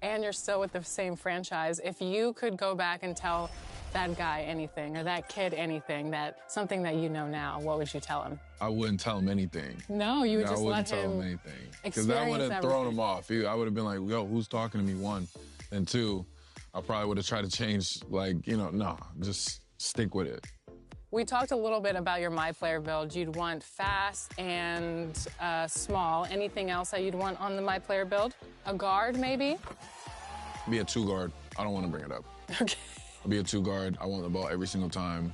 and you're still with the same franchise. If you could go back and tell that guy anything or that kid anything, something that you know now, what would you tell him? I wouldn't tell him anything. No, you would just let him. I wouldn't tell him anything. Because that would have thrown him off. I would have been like, yo, who's talking to me, one? And two, I probably would have tried to change, just stick with it. We talked a little bit about your My Player build. You'd want fast and small. Anything else that you'd want on the My Player build? A guard, maybe? Be a two guard. I don't want to bring it up. Okay. I'll be a two guard. I want the ball every single time.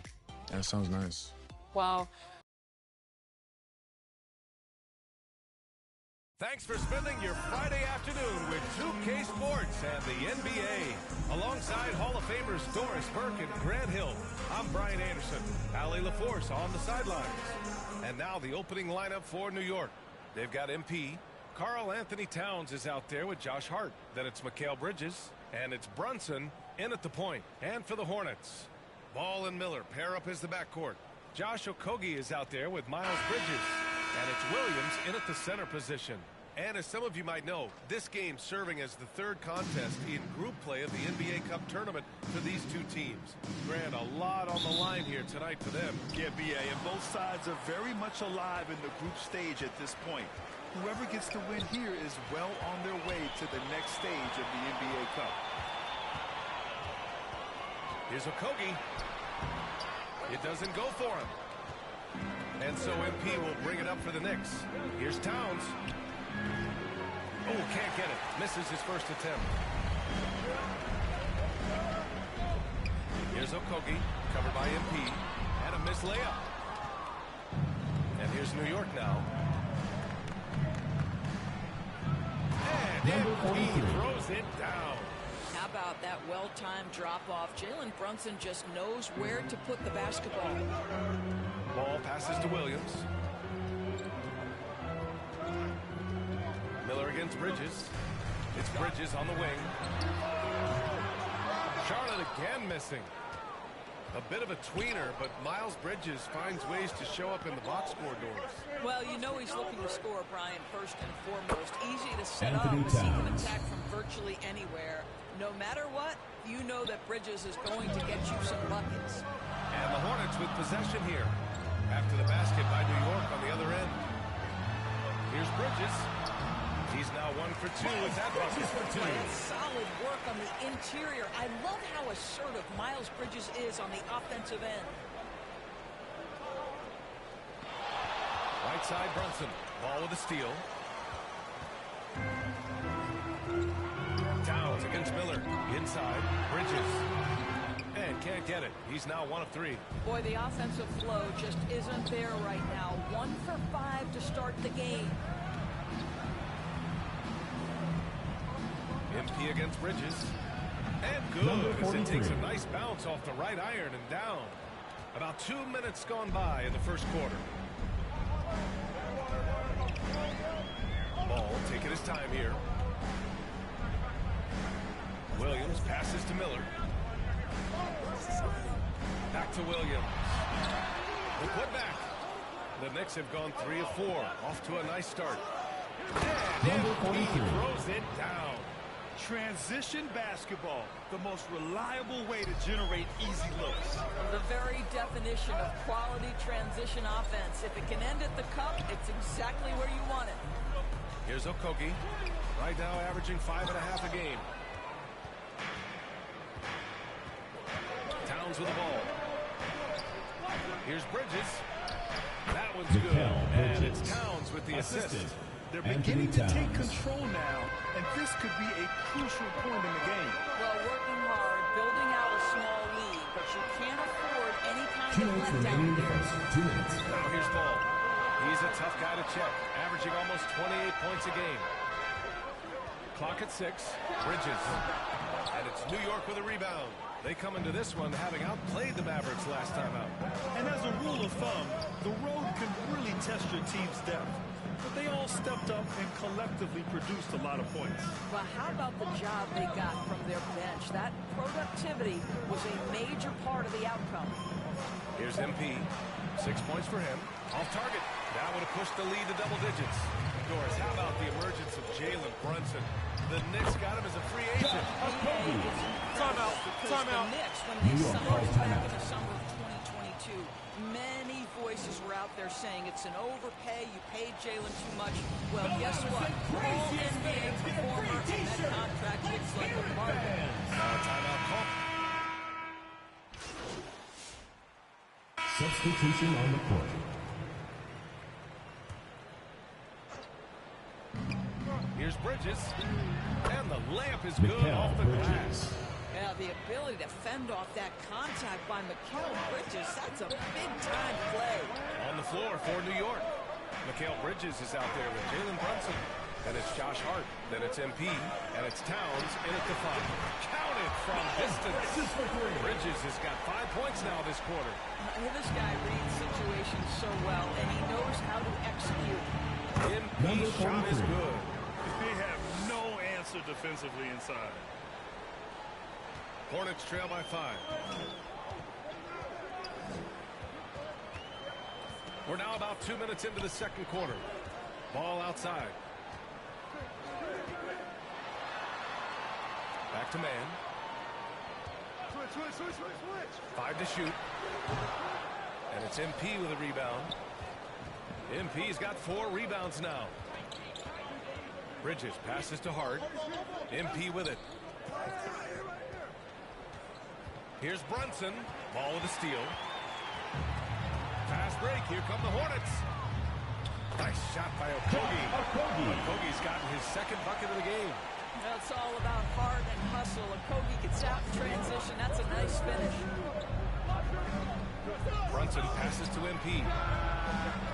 That sounds nice. Well, thanks for spending your Friday afternoon with 2K Sports and the NBA. Alongside Hall of Famers Doris Burke and Grant Hill, I'm Brian Anderson. Allie LaForce on the sidelines. And now the opening lineup for New York. They've got MP. Karl Anthony Towns is out there with Josh Hart. Then it's Mikal Bridges. And it's Brunson in at the point. And for the Hornets, Ball and Miller pair up as the backcourt. Josh Okogie is out there with Miles Bridges. And it's Williams in at the center position. And as some of you might know, this game serving as the third contest in group play of the NBA Cup tournament for these two teams. Grant, a lot on the line here tonight for them. Yeah, B.A., and both sides are very much alive in the group stage at this point. Whoever gets the win here is well on their way to the next stage of the NBA Cup. Here's Okogie. It doesn't go for him. And so MP will bring it up for the Knicks. Here's Towns. Oh, can't get it. Misses his first attempt. Here's Okogie, covered by MP, and a missed layup. And here's New York now. And MP throws it down. How about that well-timed drop-off? Jalen Brunson just knows where to put the basketball. Ball passes to Williams. Miller against Bridges. It's Bridges on the wing. Charlotte again missing. A bit of a tweener, but Miles Bridges finds ways to show up in the box score doors. Well, you know he's looking to score, Brian, first and foremost. Easy to set up, but he can attack from virtually anywhere. No matter what, you know that Bridges is going to get you some buckets. And the Hornets with possession here. After the basket by New York on the other end. Here's Bridges. He's now 1 for 2 with that bucket for 2. Solid work on the interior. I love how assertive Miles Bridges is on the offensive end. Right side Brunson. Ball with a steal. Towns against Miller. Inside. Bridges. And can't get it. He's now 1 of 3. Boy, the offensive flow just isn't there right now. 1 for 5 to start the game. MP against Bridges. And good as it takes a nice bounce off the right iron and down. About 2 minutes gone by in the first quarter. Ball taking his time here. Williams passes to Miller. Back to Williams. The putback. The Knicks have gone 3 of 4. Off to a nice start. And he throws it down. Transition basketball, the most reliable way to generate easy looks. The very definition of quality transition offense. If it can end at the cup, it's exactly where you want it. Here's Okogie. Right now averaging 5.5 a game. Towns with the ball. Here's Bridges. That one's good. And it's Towns with the assist. They're beginning to take control now, and this could be a crucial point in the game. Well, working hard, building out a small lead, but you can't afford any kind of letdown here. Now here's Ball. He's a tough guy to check, averaging almost 28 points a game. Clock at 6. Bridges. And it's New York with a rebound. They come into this one having outplayed the Mavericks last time out. And as a rule of thumb, the road can really test your team's depth. But they all stepped up and collectively produced a lot of points. Well, how about the job they got from their bench? That productivity was a major part of the outcome. Here's MP. 6 points for him. Off target. That would have pushed the lead to double digits. Doris, how about the emergence of Jalen Brunson? The Knicks got him as a free agent. Timeout. The Knicks, when they signed him back in the summer of 2022, many voices were out there saying it's an overpay. You paid Jalen too much. Well, guess what? All NBA performer, and that contract looks like a bargain. Timeout call. Substitution on the court. Here's Bridges, and the layup is good off the glass. Yeah, the ability to fend off that contact by Mikal Bridges, that's a big-time play. On the floor for New York, Mikal Bridges is out there with Jalen Brunson. Then it's Josh Hart, then it's MP, and it's Towns in at the 5. Counted from distance. Bridges has got 5 points now this quarter. This guy reads situations so well, and he knows how to execute. MP shot is good. They have no answer defensively inside. Hornets trail by 5. We're now about 2 minutes into the second quarter. Ball outside. Back to man. Switch. 5 to shoot. And it's MP with a rebound. MP's got 4 rebounds now. Bridges passes to Hart. MP with it. Here's Brunson. Ball with a steal. Fast break. Here come the Hornets. Nice shot by Okogie. Okogie's gotten his second bucket of the game. It's all about heart and hustle. Okogie gets out in transition. That's a nice finish. Brunson passes to MP.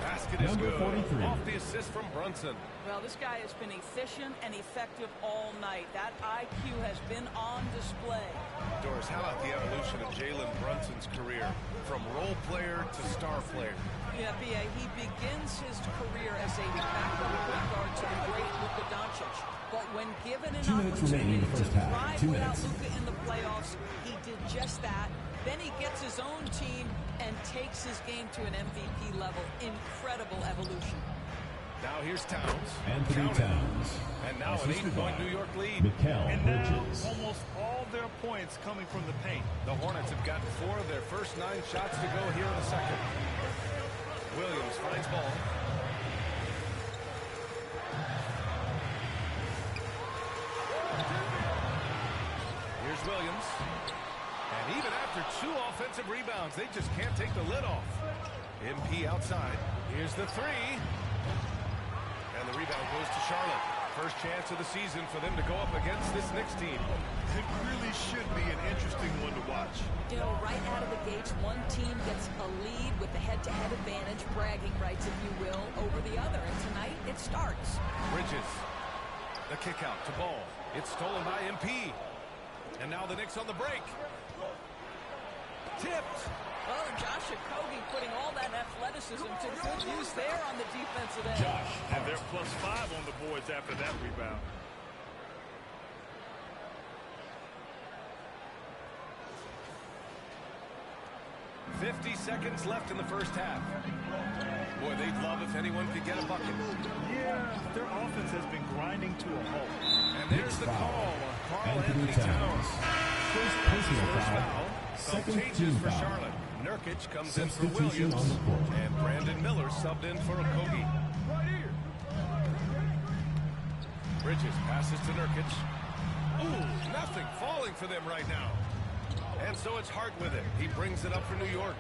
Basket is good. 43. Off the assist from Brunson. Well, this guy has been efficient and effective all night. That IQ has been on display. Doris, how about the evolution of Jalen Brunson's career from role player to star player? Yeah, B.A., he begins his career as a backup point guard to the great Luka Doncic. But when given an opportunity to thrive without Luka in the playoffs, he did just that. Then he gets his own team and takes his game to an MVP level. Incredible evolution. Now here's Towns. Anthony Towns. And now an 8-point New York lead. Mikal Bridges. Almost all their points coming from the paint. The Hornets have gotten 4 of their first 9 shots to go here in the second. Williams finds ball. Here's Williams. And even after 2 offensive rebounds, they just can't take the lid off. MP outside. Here's the 3. And the rebound goes to Charlotte. First chance of the season for them to go up against this Knicks team. It really should be an interesting one to watch. You know, right out of the gates, one team gets a lead with the head-to-head advantage, bragging rights, if you will, over the other. And tonight, it starts. Bridges. The kick out to Ball. It's stolen by MP. And now the Knicks on the break. Tipped. Well, Josh Okogie putting all that athleticism to good use there on the defensive end. And they're +5 on the boards after that rebound. .50 seconds left in the first half. Boy, they'd love if anyone could get a bucket. Yeah, their offense has been grinding to a halt. And there's the call on Karl Anthony Towns. First personal foul. Some Second changes team for foul. Charlotte. Nurkic comes in for Substitution Williams. on the court. And Brandon Miller subbed in for Okogie. Bridges passes to Nurkic. Ooh, nothing falling for them right now. And so it's Hart with it. He brings it up for New York.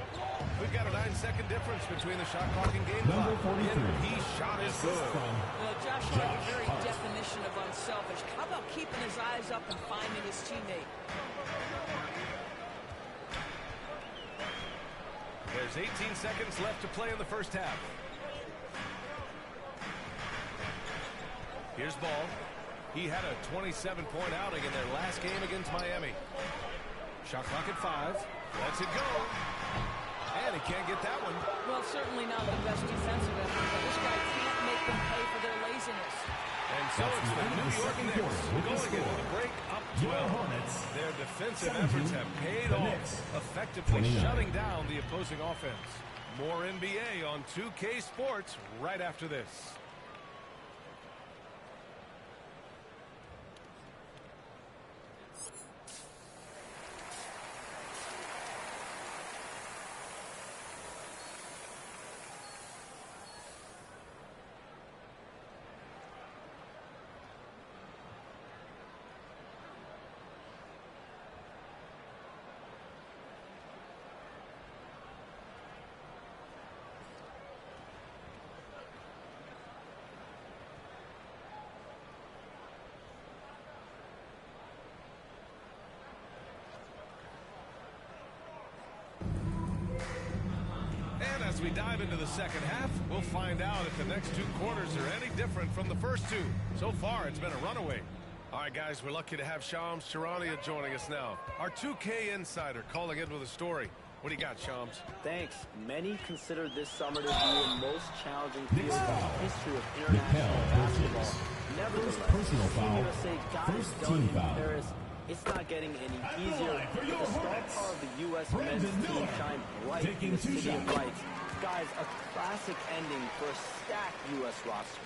We've got a 9-second difference between the shot clock and game clock. Number 43. He shot is good. Well, Josh Hart, the very definition of unselfish. How about keeping his eyes up and finding his teammate? There's 18 seconds left to play in the first half. Here's Ball. He had a 27-point outing in their last game against Miami. Shot clock at 5. Lets it go. And he can't get that one. Well, certainly not the best defensive effort, but this guy can't make them pay for their laziness. And so it's the New York Knicks going into the break up 12. Their defensive efforts have paid off, effectively shutting down the opposing offense. More NBA on 2K Sports right after this. As we dive into the second half, we'll find out if the next two quarters are any different from the first two. So far, it's been a runaway. All right, guys, we're lucky to have Shams Charania joining us now. Our 2K insider calling in with a story. What do you got, Shams? Thanks. Many consider this summer to be the most challenging period in the history of international basketball. Nevertheless, personal foul. USA got it done in Paris. It's not getting any easier. The star power of the U.S. men's team shined bright in the city of lights. Guys, a classic ending for a stacked U.S. roster.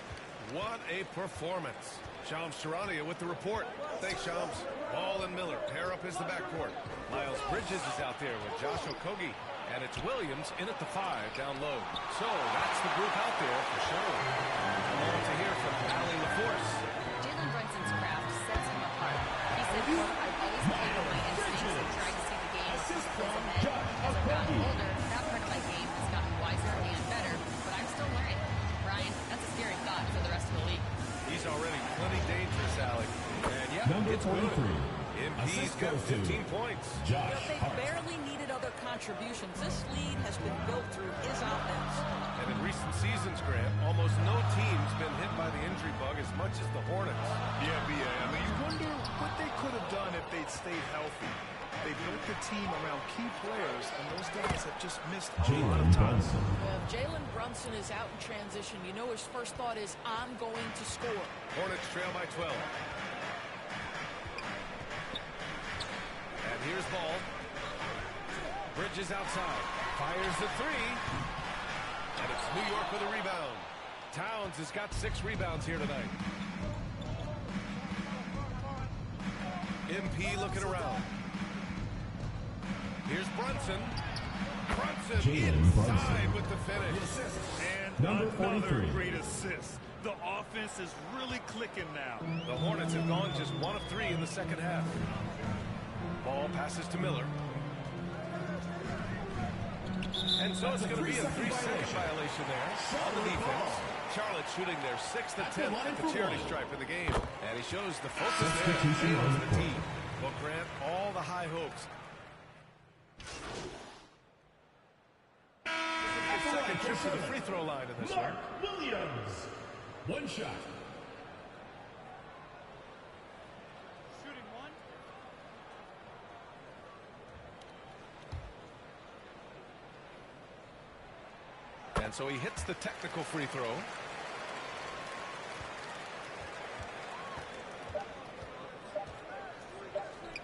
What a performance. Shams Charania with the report. Thanks, Shams. Ball and Miller pair up as the backcourt. Miles Bridges is out there with Josh Okogie. And it's Williams in at the 5 down low. So that's the group out there for Charlotte. I want to hear from Allie LaForce. Jalen Brunson's craft sets him apart. He said, quote, "I've always played on my instincts and tried to see the game as it goes ahead. As I've gotten older, that part of my game has gotten wiser and better, but I'm still learning." Ryan, that's a scary thought for the rest of the league. He's already plenty dangerous, Allie. And yeah, Number it's 43. good. MP's got 15 points. Josh They Hart. barely needed other contributions. This lead has been built through his offense. And in recent seasons, Grant, almost no team's been hit by the injury bug as much as the Hornets. Yeah, B.A. I mean, you wonder what they could have done if they'd stayed healthy. They built the team around key players, and those guys have just missed a lot of Jalen time. Brunson. If Jalen Brunson is out in transition, you know his first thought is, I'm going to score. Hornets trail by 12. And here's ball. Bridges outside. Fires the 3. And it's New York with a rebound. Towns has got 6 rebounds here tonight. MP looking around. Here's Brunson. Brunson inside with the finish. And Number another 43. great assist. The offense is really clicking now. The Hornets have gone just 1 of 3 in the second half. Ball passes to Miller. And so it's going to be a 3-second violation there on the defense. Charlotte shooting their 6th attempt at the charity stripe in the game. And he shows the focus there and fails the team. Well, Grant, all the high hopes. This is the second trip to the free throw line in this one. Williams. One shot. And so he hits the technical free throw.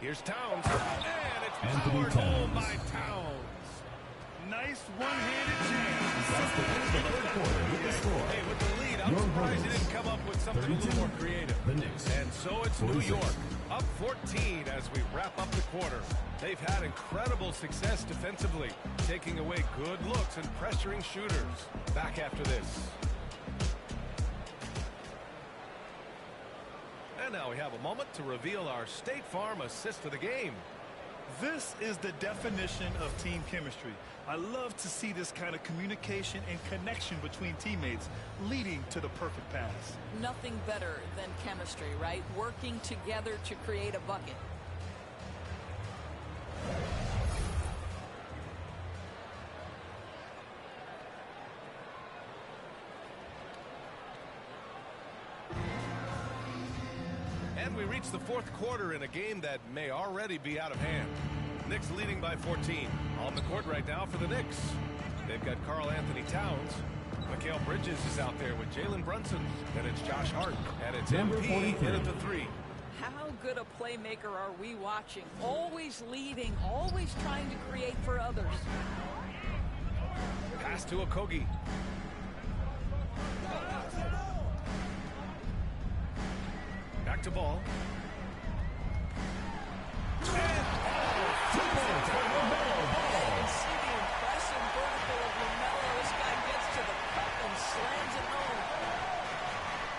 Here's Towns. And it's powered home by Towns. Nice one-handed jam. That's the end of the third quarter with the score. Hey, with the lead, I'm surprised he didn't come up with something a little more creative. The Knicks. And so it's New York, up 14 as we wrap up the quarter. They've had incredible success defensively, taking away good looks and pressuring shooters. Back after this. And now we have a moment to reveal our State Farm assist of the game. This is the definition of team chemistry. I love to see this kind of communication and connection between teammates leading to the perfect pass. Nothing better than chemistry, right? Working together to create a bucket. And we reach the fourth quarter in a game that may already be out of hand. Knicks leading by 14. On the court right now for the Knicks. They've got Karl Anthony Towns. Mikal Bridges is out there with Jalen Brunson. And it's Josh Hart. And it's MP in at the 3. How good a playmaker are we watching? Always leading, always trying to create for others. Pass to Okogie. Back to ball. And See the impressive vertical of LaMelo. This guy gets to the cup and slams it home.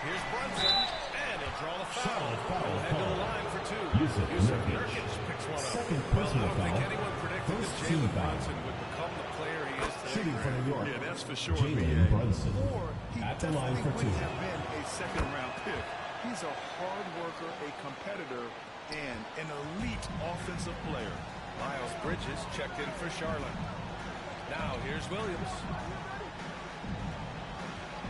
here's Brunson. And he'll draw the foul. He'll head to the line for 2. Yusuf Nurkic picks one up. Second Well, I personal don't think foul. anyone predicted that First team Jalen foul. Brunson would become the player he is today. Shooting for New York. Yeah, that's for sure. Jalen Brunson. Or he At the line definitely for 2. would have been a second-round pick. He's a hard worker, a competitor, and an elite offensive player. Miles Bridges checked in for Charlotte. Now here's Williams.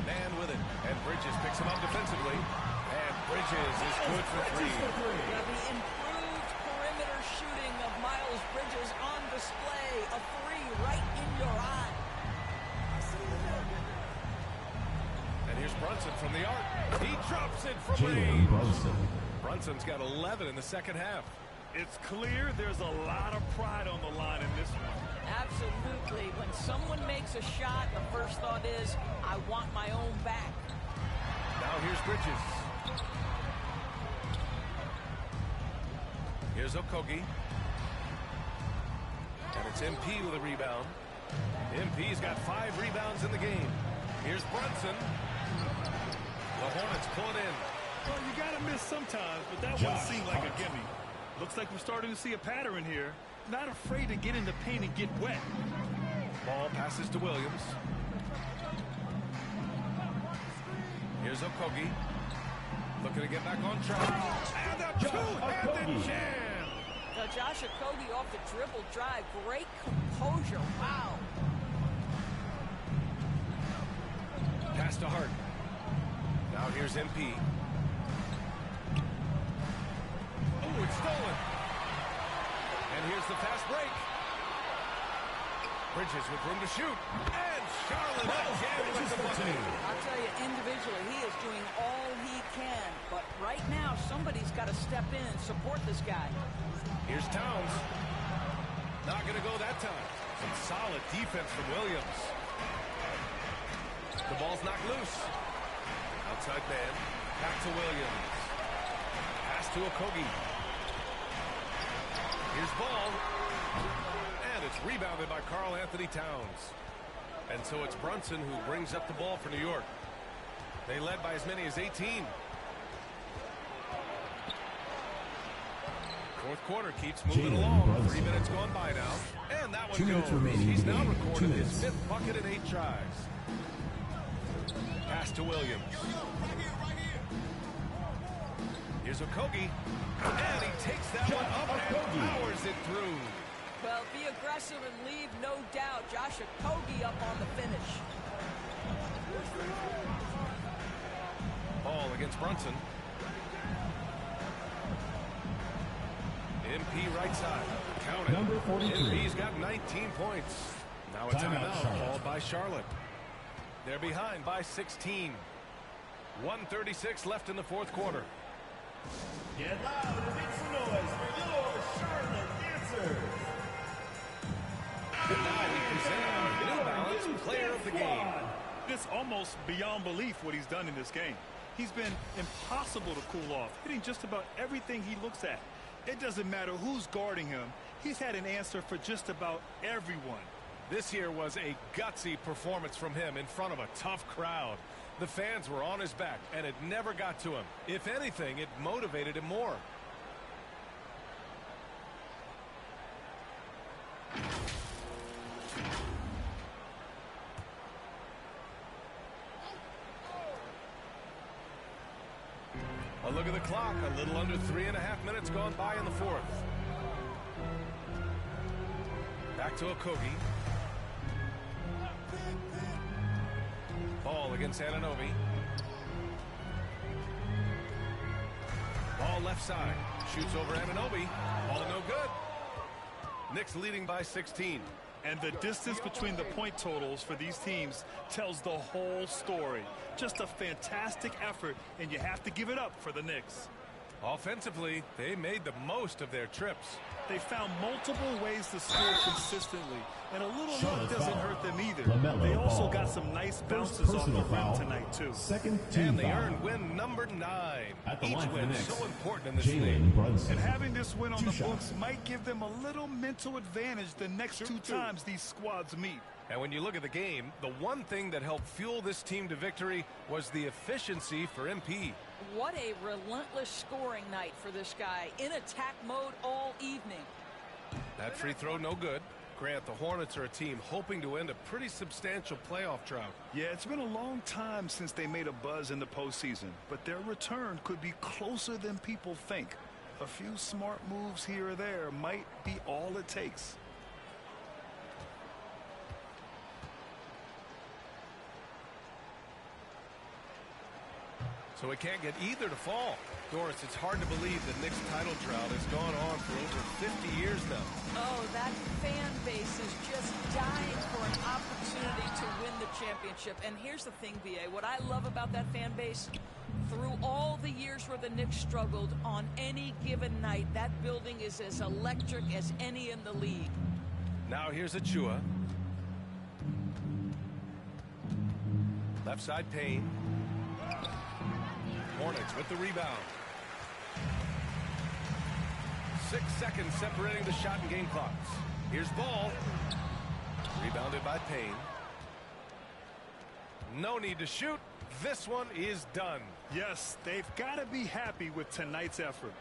Man with it. And Bridges picks him up defensively. And Bridges is good for three. Now the improved perimeter shooting of Miles Bridges on display. A three right in your eye. And here's Brunson from the arc. He drops it from Jalen range. Brunson. Brunson's got 11 in the second half. It's clear there's a lot of pride on the line in this one. Absolutely. When someone makes a shot, the first thought is, I want my own back. Now here's Bridges. Here's Okogie. And it's MP with a rebound. MP's got 5 rebounds in the game. Here's Brunson. The Hornets pull it in. Well, you got to miss sometimes, but that one seemed like a gimme. Looks like we're starting to see a pattern here. Not afraid to get in the paint and get wet. Ball passes to Williams. Here's Okogie. Looking to get back on track. And a two-handed jam. Now Josh Okogie off the dribble drive. Great composure. Wow. Pass to Hart. Now here's MP. Oh, it's stolen. And here's the fast break. Bridges with room to shoot. And Charlotte again with the bucket. I'll tell you, individually, he is doing all he can. But right now, somebody's got to step in and support this guy. Here's Towns. Not going to go that time. Some solid defense from Williams. The ball's knocked loose. Outside man. Back to Williams. Pass to Okogie. Here's ball. And it's rebounded by Karl Anthony Towns. And so it's Brunson who brings up the ball for New York. They led by as many as 18. Fourth quarter keeps moving along. 3 minutes gone by now. And that one 2 minutes goes. remaining. He's now 2 recorded his minutes. 5th bucket in 8 tries. Pass to Williams. Here's Okogie. And he takes that one up and powers it through. Well, be aggressive and leave no doubt. Josh Okogie up on the finish. Ball against Brunson. MP right side. Count it. Number 43. MP's got 19 points. Now a Timeout, timeout Charlotte. called by Charlotte. They're behind by 16. 1:36 left in the fourth quarter. Get loud and make some noise for your Charlotte dancers. And now we present our New Balance Player of the Game. It's almost beyond belief what he's done in this game. He's been impossible to cool off, hitting just about everything he looks at. It doesn't matter who's guarding him. He's had an answer for just about everyone. This here was a gutsy performance from him in front of a tough crowd. The fans were on his back, and it never got to him. If anything, it motivated him more. A look at the clock. A little under 3.5 minutes gone by in the fourth. Back to Okogie. Ball against Anunoby. Ball left side. Shoots over Anunoby. Ball no good. Knicks leading by 16. And the distance between the point totals for these teams tells the whole story. Just a fantastic effort, and you have to give it up for the Knicks. Offensively, they made the most of their trips. They found multiple ways to score consistently, and a little Charlotte luck doesn't foul. hurt them either. LaMelo They also Ball. got some nice First bounces off the personal rim foul. tonight, too. Second team And they foul. earned win number 9. At the Each line for the win Knicks, so important in this Jalen league. Brunson. And having this win on 2 the shots. books might give them a little mental advantage the next two times these squads meet. And when you look at the game, the one thing that helped fuel this team to victory was the efficiency for MP. What a relentless scoring night for this guy. In attack mode all evening. That free throw no good. Grant, the Hornets are a team hoping to end a pretty substantial playoff drought. Yeah, it's been a long time since they made a buzz in the postseason, but their return could be closer than people think. A few smart moves here or there might be all it takes. So it can't get either to fall. Doris, it's hard to believe the Knicks title drought has gone on for over 50 years now. Oh, that fan base is just dying for an opportunity to win the championship. And here's the thing, BA, what I love about that fan base, through all the years where the Knicks struggled, on any given night, that building is as electric as any in the league. Now here's Achua. Left side Payne. Hornets with the rebound. 6 seconds separating the shot and game clocks. Here's Ball. Rebounded by Payne. No need to shoot. This one is done. Yes, they've got to be happy with tonight's effort.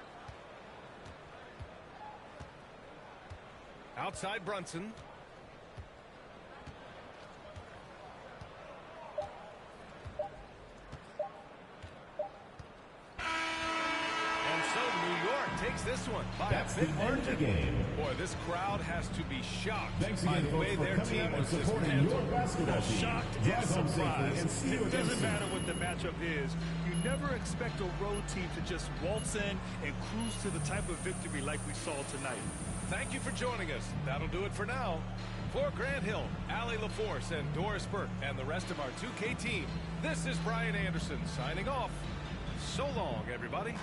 Outside Brunson. Takes this one by a big margin. Boy, this crowd has to be shocked by the way their team was dismantled. Shocked and surprised. It doesn't matter what the matchup is. You never expect a road team to just waltz in and cruise to the type of victory like we saw tonight. Thank you for joining us. That'll do it for now. For Grant Hill, Allie LaForce, and Doris Burke, and the rest of our 2K team, this is Brian Anderson signing off. So long, everybody.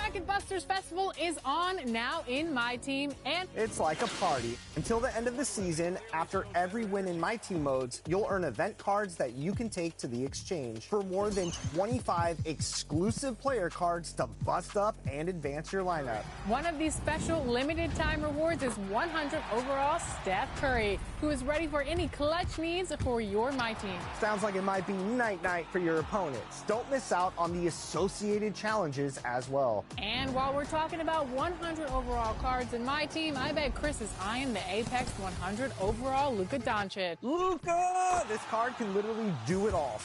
Bracket Busters Festival is on now in My Team, and it's like a party. Until the end of the season, after every win in My Team modes, you'll earn event cards that you can take to the exchange for more than 25 exclusive player cards to bust up and advance your lineup. One of these special limited time rewards is 100 overall Steph Curry, who is ready for any clutch needs for your My Team. Sounds like it might be night-night for your opponents. Don't miss out on the associated challenges as well. And while we're talking about 100 overall cards in My Team, I bet Chris is eyeing the Apex 100 overall Luka Doncic. Luka! This card can literally do it all.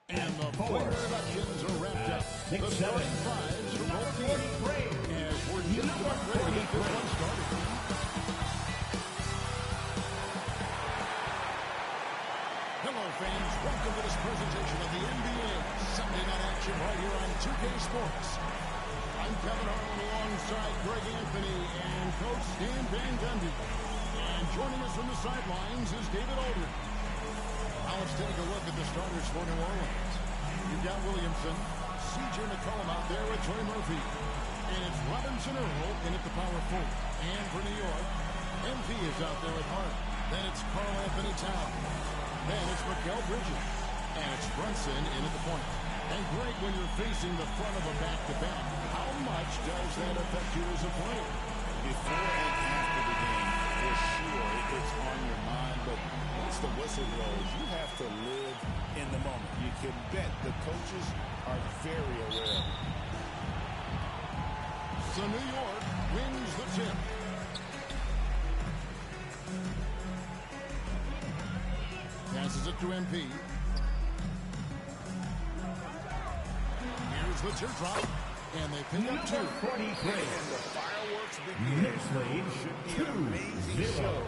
And the player introductions are wrapped up. The starting fives from both teams. As we're just about ready to get this one started. Hello, fans. Welcome to this presentation of the NBA Sunday Night Action right here on 2K Sports. I'm Kevin Harlan alongside Greg Anthony and Coach Stan Van Gundy. And joining us from the sidelines is David Aldridge. Now let's take a look at the starters for New Orleans. You've got Williamson, C.J. McCollum out there with Trey Murphy. And it's Robinson Earl in at the power forward. And for New York, MP is out there at Hart. Then it's Karl Anthony Towns. Then it's Mikal Bridges. And it's Brunson in at the point. And Greg, when you're facing the front of a back-to-back, how much does that affect you as a player? Before and after the game, for sure, it's on your mind. But once the whistle blows, you have to live in the moment. You can bet the coaches are very aware of it. So New York wins the tip. Passes it to MP. Here's the teardrop. And they pick up 2. And the fireworks begin. Should be an amazing show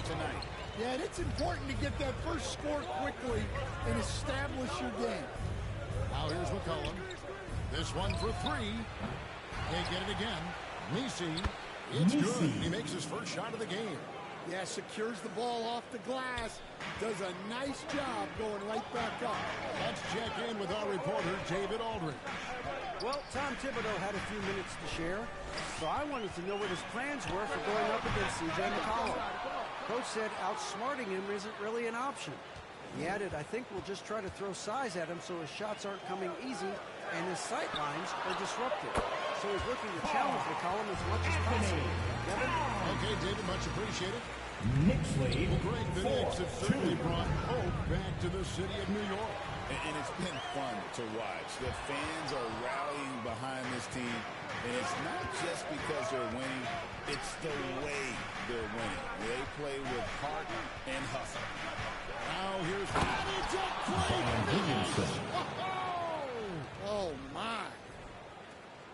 tonight. Yeah, and it's important to get that first score quickly and establish your game. Now here's McCollum. This one for 3. They get it again. Nisi. It's good. He makes his first shot of the game. Yeah, secures the ball off the glass. Does a nice job going right back up. Let's check in with our reporter, David Aldridge. Well, Tom Thibodeau had a few minutes to share, so I wanted to know what his plans were for going up against C.J. McCollum. Coach said outsmarting him isn't really an option. He added, I think we'll just try to throw size at him so his shots aren't coming easy and his sight lines are disrupted. So he's looking to challenge McCollum as much as possible. Kevin? Okay, David, much appreciated. Knicks lead. Well, Greg, the Knicks have certainly brought hope back to the city of New York. And it's been fun to watch. The fans are rallying behind this team. And it's not just because they're winning. It's the way they're winning. They play with heart and hustle. Now here's Oh, my.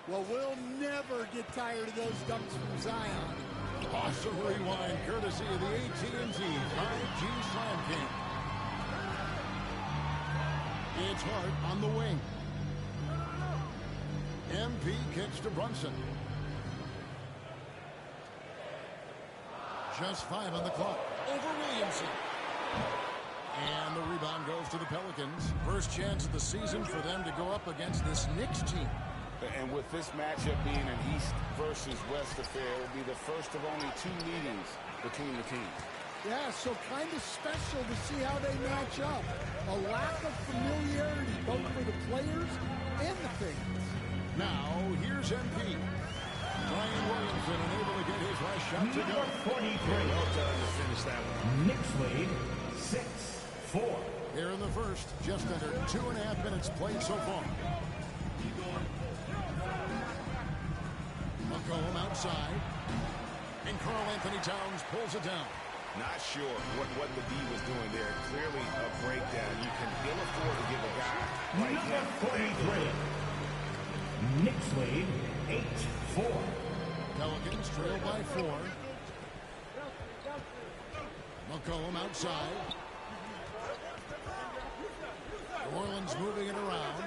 Well, we'll never get tired of those dunks from Zion. Awesome rewind, courtesy of the AT&T 5G Slam King. It's Hart on the wing. MP kicks to Brunson. Just 5 on the clock. Over Williamson. And the rebound goes to the Pelicans. First chance of the season for them to go up against this Knicks team. And with this matchup being an East versus West affair, it will be the first of only 2 meetings between the teams. Yeah, so kind of special to see how they match up. A lack of familiarity, both for the players and the fans. Now, here's MP. Brian Williamson unable to get his last shot to go. 43. Well done to finish that one. Knicks lead 6-4. Here in the first, just under 2.5 minutes played so far. McCollum outside. And Karl Anthony Towns pulls it down. Not sure what the D was doing there. Clearly a breakdown. You can ill afford to give a guy like him. 43. Knicks lead 8-4. Pelicans trail by 4. McCollum outside. New Orleans moving it around.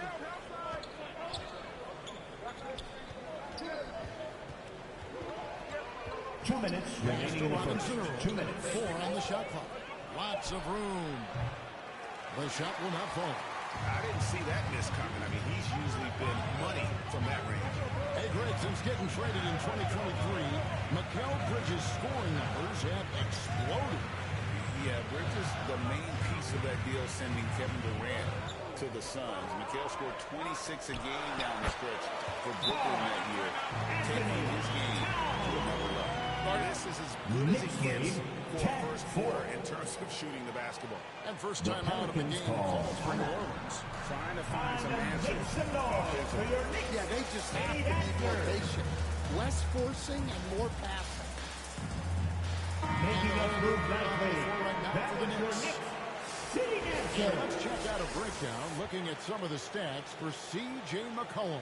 Two minutes remaining in the first. 2 minutes. 4 on the shot clock. Lots of room. The shot will not fall. I didn't see that miss coming. I mean, he's usually been money from that range. Hey, Greg, since getting traded in 2023, Mikal Bridges' scoring numbers have exploded. Yeah, Bridges, the main piece of that deal, sending Kevin Durant to the Suns. Mikal scored 26 a game down the stretch for Brooklyn that year, taking his game to another level. This is as good as it gets for a first quarter in terms of shooting the basketball. And first time out of the game called for New Orleans. Trying to find some answers. Yeah, they just have to be more patient. Less forcing and more passing. Making up move nicely. Back for the Knicks. Let's check out a breakdown looking at some of the stats for C.J. McCollum.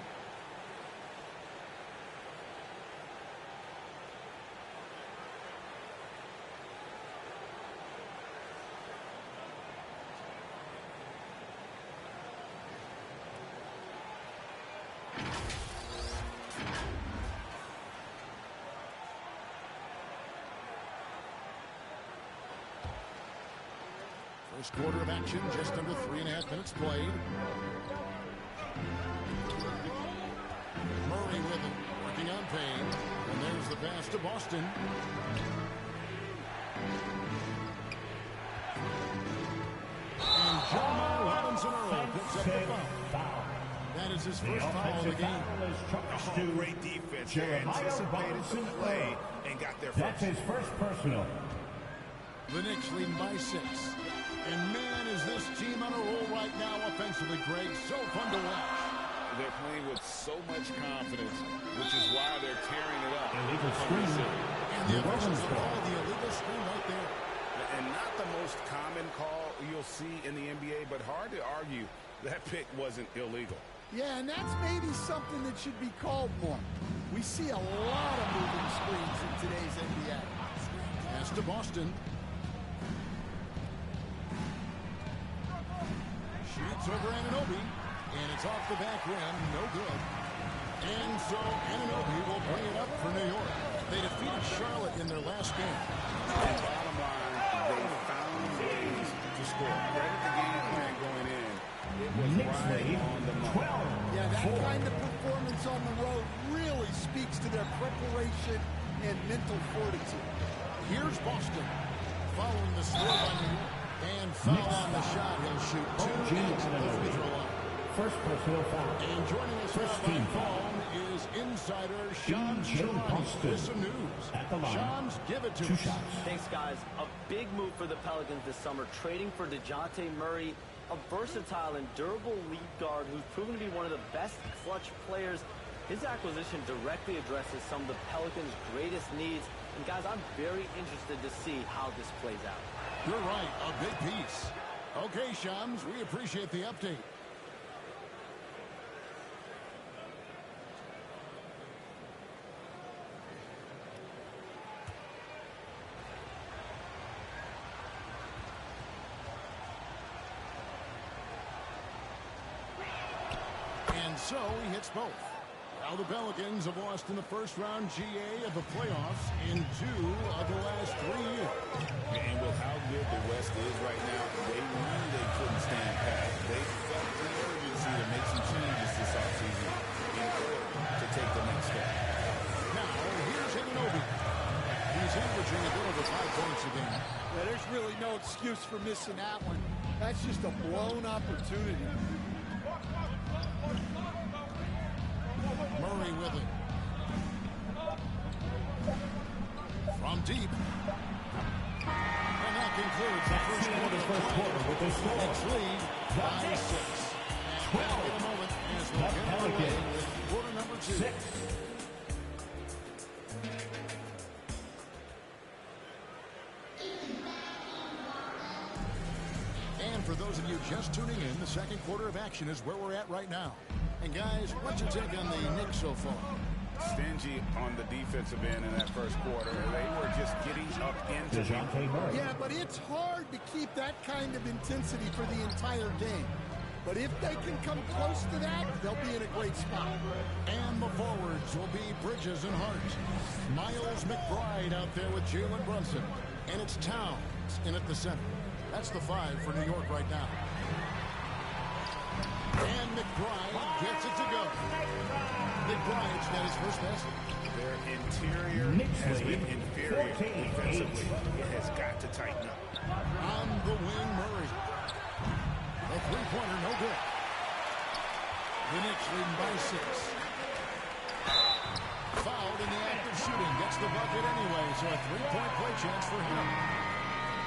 First quarter of action, just under 3.5 minutes played. Murray with it, working on Payne. And there's the pass to Boston. And Jamal Robinson-Earl picks up the foul. That is his first foul of the game. Oh, great defense. They anticipated the play and got there first. That's his first personal. The Knicks leading by 6. And man, is this team on a roll right now offensively, Greg. So fun to watch. They're playing with so much confidence, which is why they're tearing it up. Illegal screen. And the officials will call the illegal screen right there. And not the most common call you'll see in the NBA, but hard to argue that pick wasn't illegal. Yeah, and that's maybe something that should be called more. We see a lot of moving screens in today's NBA. Pass to Boston. Shoots over Anunoby, and it's off the back rim, no good. And so Anunoby will bring it up for New York. They defeated Charlotte in their last game. And bottom line, they found ways to score. Credit the game plan going in. It was right on the money. Yeah, that kind of performance on the road really speaks to their preparation and mental fortitude. Here's Boston following the score by New York. And foul on the shot. He'll shoot 2 minutes at the free throw line. First personal foul. And joining us now by phone is insider Sean Girardi with some news. Sean's, give it to us. Thanks, guys. A big move for the Pelicans this summer, trading for DeJounte Murray, a versatile and durable lead guard who's proven to be one of the best clutch players. His acquisition directly addresses some of the Pelicans' greatest needs. And, guys, I'm very interested to see how this plays out. You're right, a big piece. Okay, Shams, we appreciate the update. And so he hits both. Now the Pelicans have lost in the first round GA of the playoffs in 2 of the last 3 years. And with how good the West is right now, they knew they couldn't stand pat. They felt the urgency to make some changes this offseason in order to take the next step. Now, here's Anunoby. He's averaging a bit over 5 points a game. Yeah, there's really no excuse for missing that one. That's just a blown opportunity. Murray with it. From deep. And that concludes the first quarter with the score. Knicks lead by 6. And back in a moment as we get underway with quarter number 2. 6. And for those of you just tuning in, the second quarter of action is where we're at right now. And guys, what's your take on the Knicks so far? Stingy on the defensive end in that first quarter. They were just getting up into it. Yeah, but it's hard to keep that kind of intensity for the entire game. But if they can come close to that, they'll be in a great spot. And the forwards will be Bridges and Hart. Miles McBride out there with Jalen Brunson. And it's Towns in at the center. That's the 5 for New York right now. And McBride gets it to go. McBride's got his first basket. Their interior has been inferior defensively. It has got to tighten up. On the wing, Murray. A three-pointer, no good. The Knicks leading by 6. Fouled in the act of shooting. Gets the bucket anyway, so a three-point play chance for him.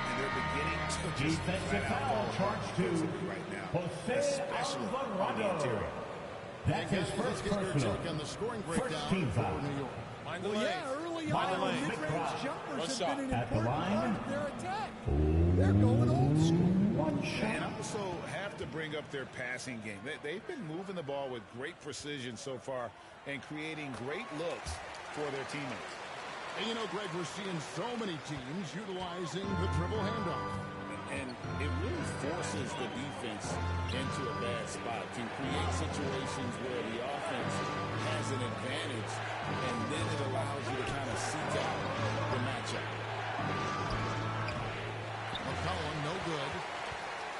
And they're beginning to just defensive foul charge to right now, especially on the interior. That's his first personal. On the scoring breakdown team for foul. New York. Well, yeah, early on, mid-range jumpers have been an important part of their attack. They're going old school. And also have to bring up their passing game. They've been moving the ball with great precision so far and creating great looks for their teammates. And you know, Greg, we're seeing so many teams utilizing the dribble handoff. And it really forces the defense into a bad spot, can create situations where the offense has an advantage, and then it allows you to kind of seek out the matchup. McCollum, no good.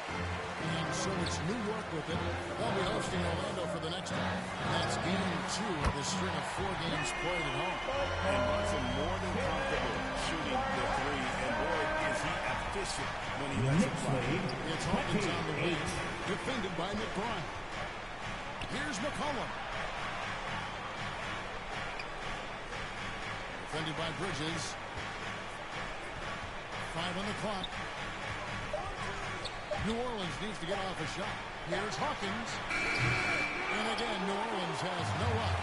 And so it's New York with it. They'll be hosting Orlando for the next time. That's game 2 of the string of 4 games played at home. And Brunson more than comfortable shooting the 3, and boy, is he efficient when he lets it fly. It's Hawkins on the wing, defended by McBride. Here's McCollum. Defended by Bridges. 5 on the clock. New Orleans needs to get off a shot. Here's Hawkins. And again, New Orleans has no up.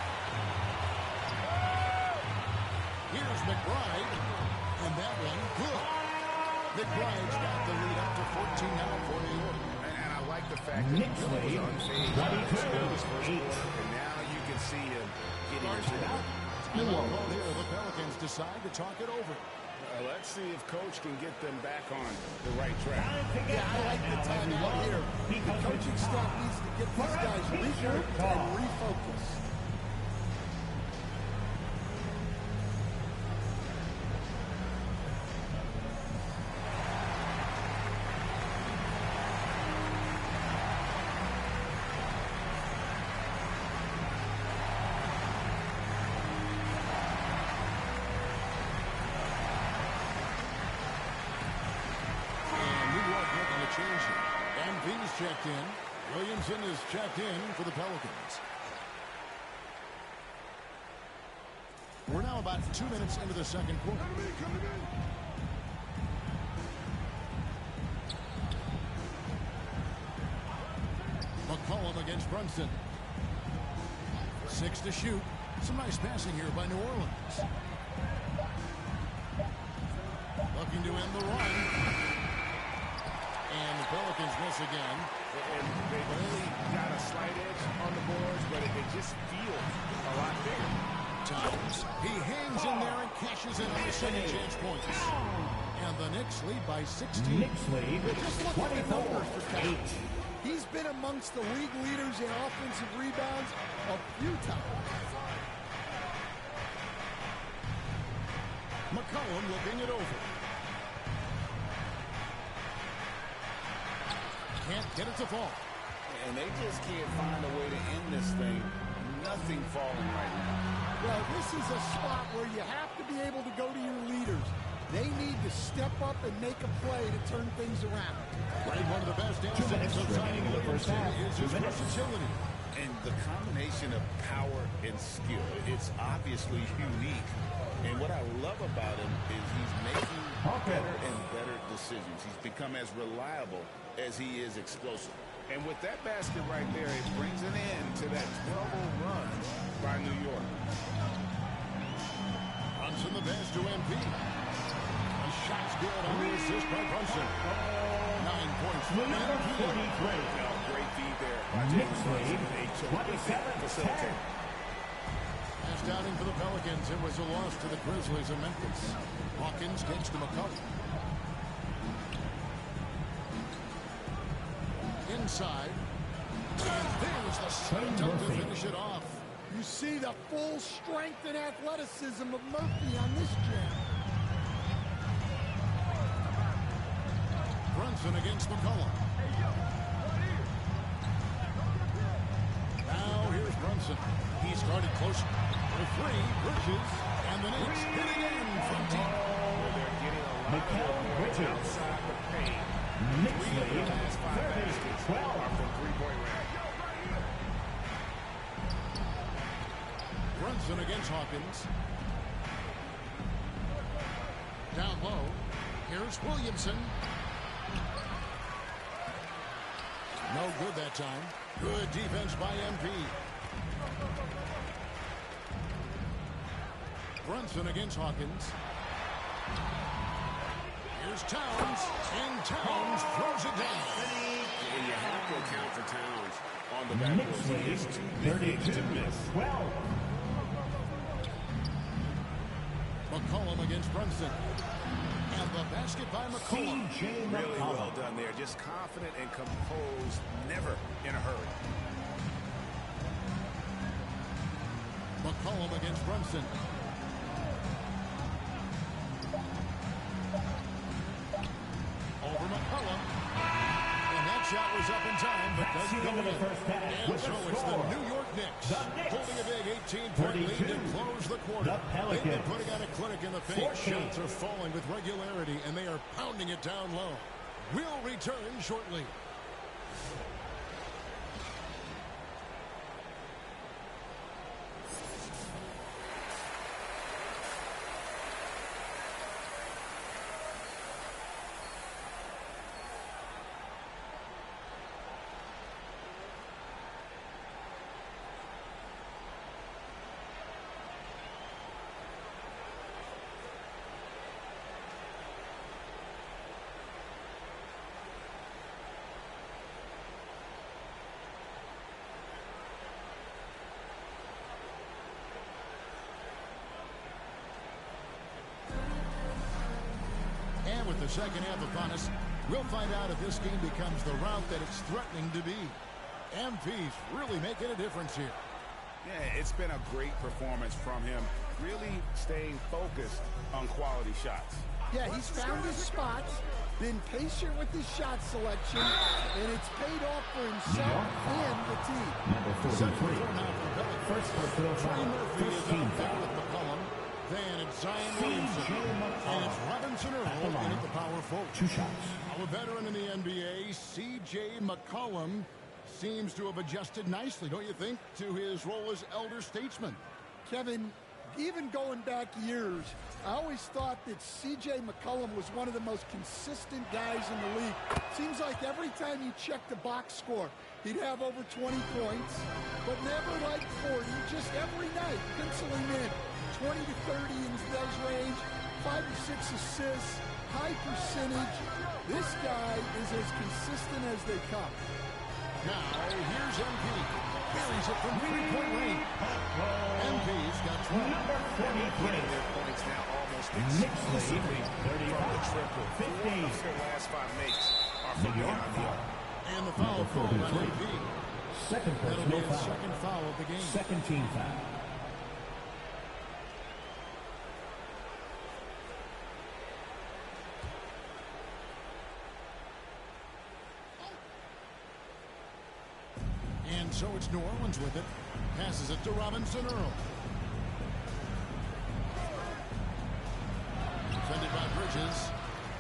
Here's McBride. And that one, good. McBride's got the lead up to 14 now for New York. And I like the fact that he was unfazed by his first quarter, and now you can see him getting into it. And here, the Pelicans decide to talk it over. Let's see if Coach can get them back on the right track. Yeah, I like the timeout here. The coaching staff needs to get these guys regrouped and refocused. Checked in. Williamson is checked in for the Pelicans. We're now about 2 minutes into the second quarter. McCollum against Brunson. 6 to shoot. Some nice passing here by New Orleans. Looking to end the run. And the Pelicans miss again. And they've only got a slight edge on the boards, but it just feels a lot bigger. Times. He hangs in there and cashes in on the second chance points. And the Knicks lead by 16. Knicks lead. Just look at the numbers for Cal. He's been amongst the league leaders in offensive rebounds a few times. McCollum looking it over. Can't get it to fall. And they just can't find a way to end this thing. Nothing falling right now. Well, this is a spot where you have to be able to go to your leaders. They need to step up and make a play to turn things around. Right, one of the best assets of signing Williamson is his versatility. And the combination of power and skill, it's obviously unique. And what I love about him is he's making better and better decisions. He's become as reliable as he is explosive. And with that basket right there, it brings an end to that 12-0 run by New York. Brunson the pass to MP. A shot's good on the assist by Brunson. 9 points for MP. Great feed there by James Brunson. A terrific facilitator. Pass down in for the Pelicans. It was a loss to the Grizzlies of Memphis. Hawkins gets to McCollum. Inside. And there's the straight up to finish it off. You see the full strength and athleticism of Murphy on this jam. Brunson against McCollum. Brunson. He started close for three. Bridges. And the Knicks hit again from deep. They're getting a lot of points outside the paint. 3 of the last 5 baskets are from three-point range. Brunson against Hawkins. Down low. Here's Williamson. No good that time. Good defense by MP. Brunson against Hawkins. Here's Towns. And Towns throws it down. And you have to account for Towns on the backboard. He is too big to miss. McCollum against Brunson. And the basket by McCollum. Really well done there. Just confident and composed. Never in a hurry. McCollum against Brunson. Over McCollum. And that shot was up in time, but doesn't go in. And so it's the New York Knicks holding a big 18-point lead to close the quarter. They've been putting on a clinic in the paint. Shots are falling with regularity, and they are pounding it down low. We'll return shortly. And with the second half upon us, we'll find out if this game becomes the route that it's threatening to be. MP's really making a difference here. Yeah, it's been a great performance from him. Really staying focused on quality shots. Yeah, he's found his spots, been patient with his shot selection, and it's paid off for himself and the team. First personal foul, 15 foul with McCollum. Then it's Zion Williamson. And it's Robinson Earl in at the power forward. 2 shots. Our veteran in the NBA, C.J. McCollum, seems to have adjusted nicely, don't you think, to his role as elder statesman. Kevin, even going back years, I always thought that C.J. McCollum was one of the most consistent guys in the league. Seems like every time you checked the box score, he'd have over 20 points, but never like 40, just every night, penciling in 20 to 30 in those range, 5 to 6 assists, high percentage. This guy is as consistent as they come. Now, here's MP. Carries it from three-point range. MP's got 12. Number 43. Their points now almost exclusively from the triple. 4 of their last 5 makes are from beyond the arc. And the foul called on MP. Second personal foul. Second foul of the game. Second team foul. And so it's New Orleans with it. Passes it to Robinson Earl. Defended by Bridges.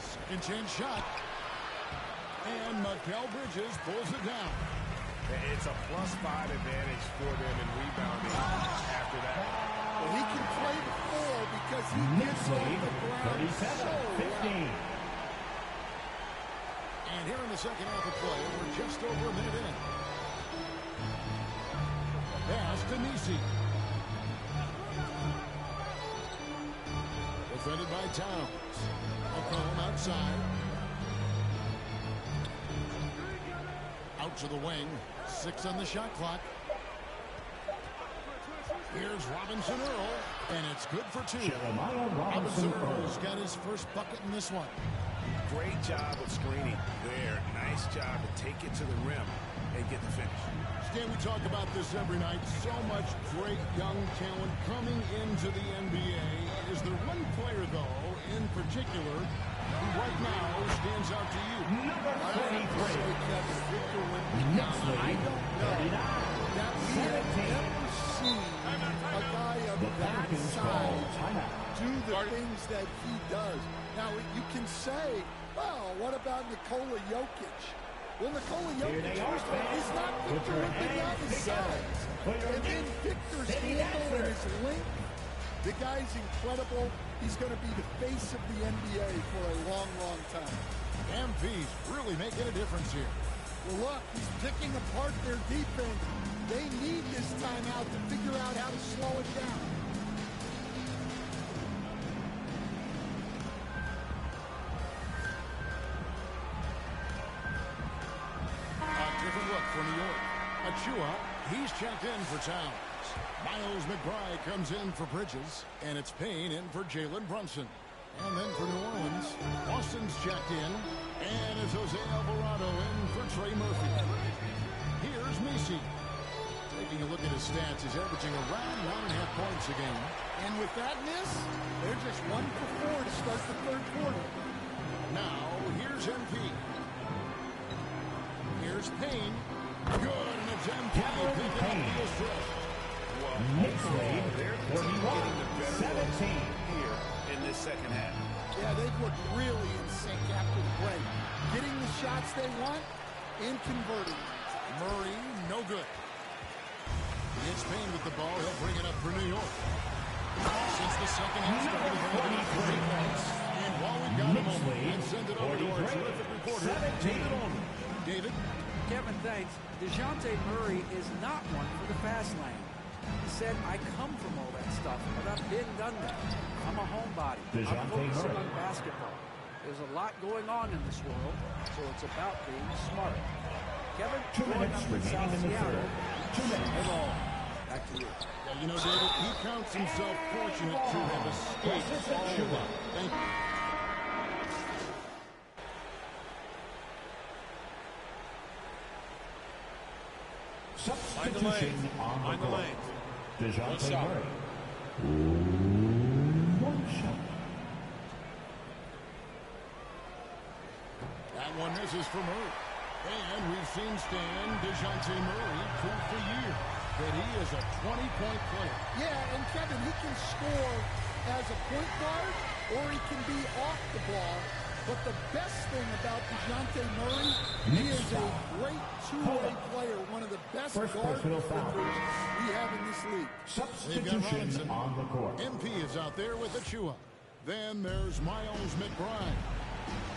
Second chance shot. And Mikal Bridges pulls it down. It's a +5 advantage for them in rebounding after that. Well, he can play the 4 because he gets off the ground so 15. And here in the second half of play, we're just over a minute in. Pass to Nisi. Defended by Towns. McCollum outside. Out to the wing. 6 on the shot clock. Here's Robinson Earl. And it's good for 2. Robinson Earl's got his first bucket in this one. Great job of screening there. Nice job to take it to the rim and get the finish. Stan, we talk about this every night. So much great young talent coming into the NBA. Is there one player, though, in particular, who right now stands out to you? Number 33. I don't know. That we have never things that he does. Now, you can say, well, what about Nikola Jokic? Well, Nikola Jokic is not Victor Wembanyama's size. And then Victor's handle and his length, the guy's incredible. He's going to be the face of the NBA for a long, long time. MP's really making a difference here. Well, look, he's picking apart their defense. They need this timeout to figure out how to slow it down. A different look for New York. Achua, he's checked in for Towns. Miles McBride comes in for Bridges, and it's Payne in for Jalen Brunson. And then for New Orleans, Austin's checked in, and it's Jose Alvarado in for Trey Murphy. Here's Messi. Taking a look at his stats, he's averaging around 9.5 points a game. And with that miss, they're just 1 for 4 to start the third quarter. Now, here's MP. Here's Payne. Good, and it's MP picking up the assist. Mixed lead, they're getting the better of here in this second half. Yeah, they've looked really in sync after the break. Getting the shots they want and converting. Murray, no good. It's Payne with the ball. He'll bring it up for New York. Since the second half started, and while we've got a moment, let's send it over to our terrific reporter, David Allman. David? Kevin, thanks. DeJounte Murray is not one for the fast lane. He said, I come from all that stuff, but I've been done that. I'm a homebody. I'm focusing on basketball. There's a lot going on in this world, so it's about being smart. Kevin, 2 minutes South remaining in the Seattle. third. 2 minutes. Back to you. Yeah, you know, David, he counts himself fortunate to have escaped all of that. Thank you. Substitution on the court. DeJounte Murray. One shot. That one misses for Murray. And we've seen Stan DeJounte Murray prove for years that he is a 20-point player. Yeah, and Kevin, he can score as a point guard or he can be off the ball. But the best thing about DeJounte Murray, he is a great two-way player, one of the best guard defenders we have in this league. Substitution on the court. MP is out there with Achua. Then there's Miles McBride.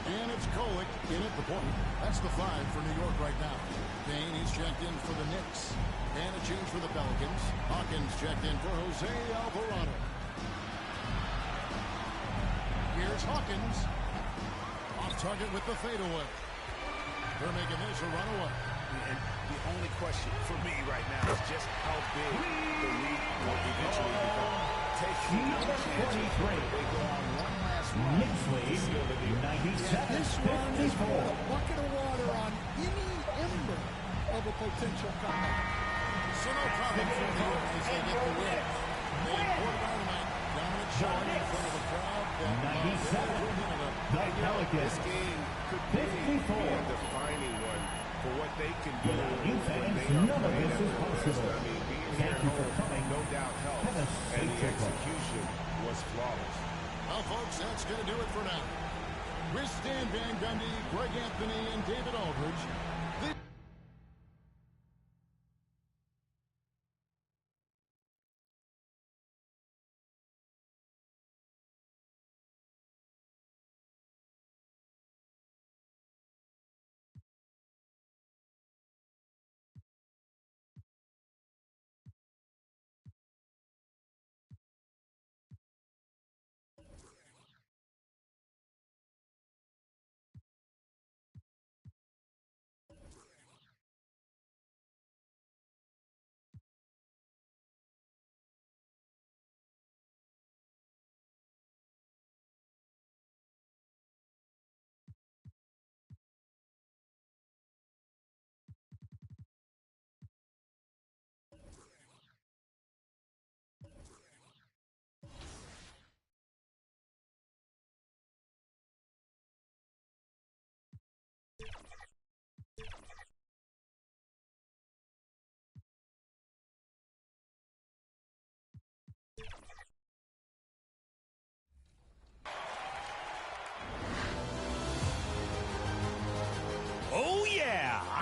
And it's Kolek in at the point. That's the 5 for New York right now. Payne, he's checked in for the Knicks. And a change for the Pelicans. Hawkins checked in for Jose Alvarado. Here's Hawkins. Off target with the fadeaway. They're making this a runaway. And the only question for me right now is just how big the lead will eventually become. Take another chance. They go on one last run. Mixed lead, 97. This run is for a bucket of water on any ember of a potential comeback. So no problem for New York as they get the win. They poured it on tonight. Dominant showing in front of the crowd. 97. The Pelicans. This game could be a defining one for what they can do when they are none of playing this at is their best. possible. I mean, being Thank here you for home, coming. no doubt helped, Have a and the safe trip. execution was flawless. Well, folks, that's going to do it for now. With Stan Van Gundy, Greg Anthony, and David Aldridge,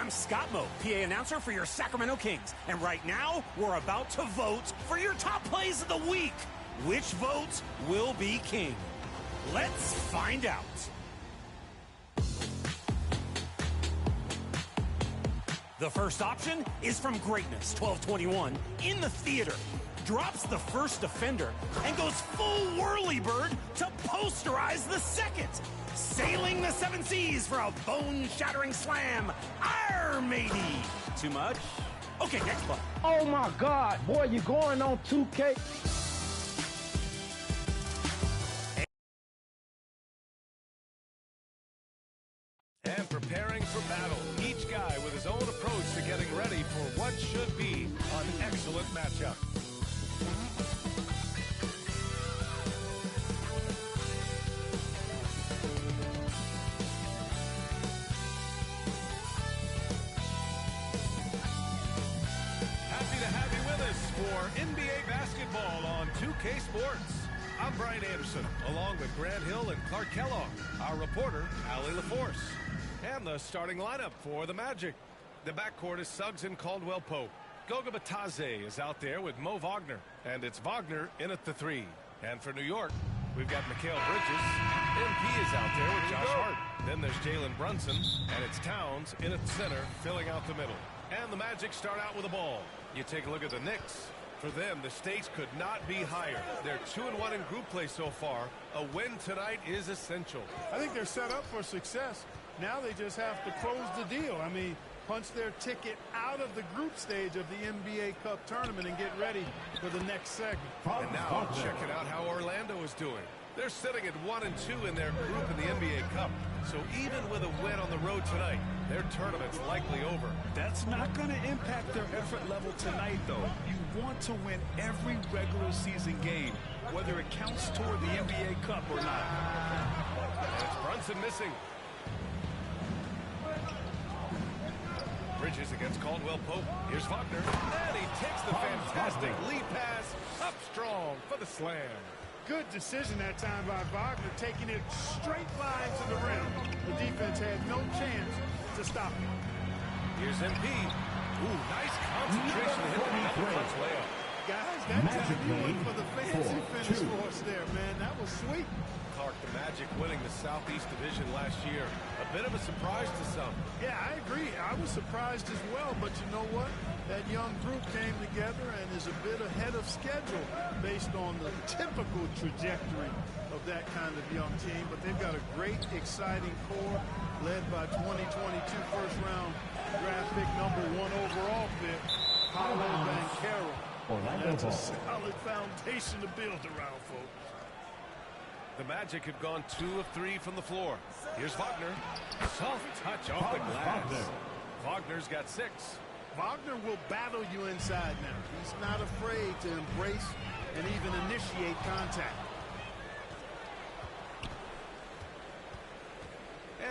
I'm Scott Moe, PA announcer for your Sacramento Kings. And right now, we're about to vote for your top plays of the week. Which vote will be king? Let's find out. The first option is from Greatness 1221 in the theater. Drops the first defender and goes full whirlybird to posterize the second. Sailing the 7 seas for a bone-shattering slam. Arr, matey. Too much? Okay, next play. Oh my God, boy, you're going on 2K. And preparing for battle, each guy with his own approach to getting ready for what should be an excellent matchup. Happy to have you with us for NBA basketball on 2K Sports. I'm Brian Anderson, along with Grant Hill and Clark Kellogg, our reporter, Allie LaForce. And the starting lineup for the Magic. The backcourt is Suggs and Caldwell Pope. Goga Bitadze is out there with Mo Wagner. And it's Wagner in at the 3. And for New York, we've got Mikal Bridges. MP is out there with Josh Hart. Then there's Jalen Brunson. And it's Towns in at center, filling out the middle. And the Magic start out with a ball. You take a look at the Knicks. For them, the stakes could not be higher. They're 2-1 in group play so far. A win tonight is essential. I think they're set up for success. Now they just have to close the deal. I mean, punch their ticket out of the group stage of the NBA Cup tournament and get ready for the next segment. And now checking out how Orlando is doing. They're sitting at 1-2 in their group in the NBA Cup. So even with a win on the road tonight, their tournament's likely over. That's not going to impact their effort level tonight, though. You want to win every regular season game, whether it counts toward the NBA Cup or not. And it's Brunson missing. Bridges against Caldwell Pope. Here's Wagner. And he takes the fantastic lead pass up strong for the slam. Good decision that time by Wagner, taking it straight line to the rim. The defense had no chance to stop him. Here's MP. Ooh, nice concentration to hit the double clutch layup. Guys, that time you went for the fancy finish for us there, man. That was sweet. Clark, the Magic winning the Southeast Division last year. A bit of a surprise to some. Yeah, I agree. I was surprised as well, but you know what? That young group came together and is a bit ahead of schedule based on the typical trajectory of that kind of young team. But they've got a great, exciting core led by 2022 first-round draft pick #1 overall pick, Paolo Banchero. That's a solid foundation to build around, folks. The Magic have gone 2 of 3 from the floor. Here's Wagner. Soft touch off the glass. Wagner's got 6. Wagner will battle you inside now. He's not afraid to embrace and even initiate contact.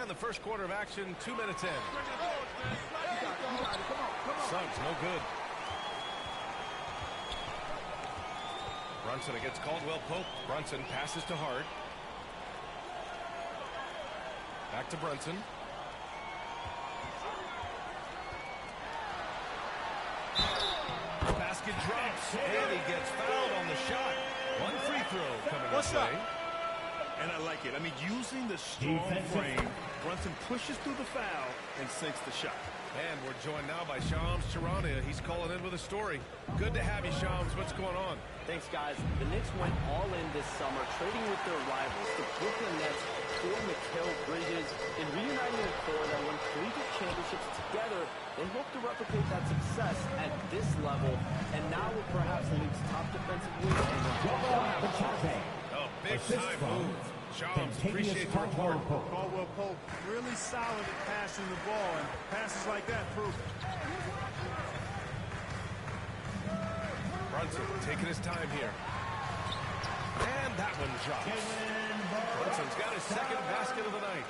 And the first quarter of action, 2 minutes in. Suggs, no good. Brunson against Caldwell Pope. Brunson passes to Hart. Back to Brunson. Basket drops, and he gets fouled on the shot. 1 free throw coming his way. And I like it. I mean, using the strong frame, Brunson pushes through the foul and sinks the shot. And we're joined now by Shams Charania. He's calling in with a story. Good to have you, Shams. What's going on? Thanks, guys. The Knicks went all in this summer, trading with their rivals, the Brooklyn Nets, for Mikal Bridges, and reuniting a core that won collegiate championships together. They hope to replicate that success at this level, and now with perhaps the league's top defensive league. Oh, big time move. Shams, appreciate the report. Caldwell Pope really solid at passing the ball, and passes like that prove it. Brunson taking his time here. And that one drops. Brunson's got his second basket of the night.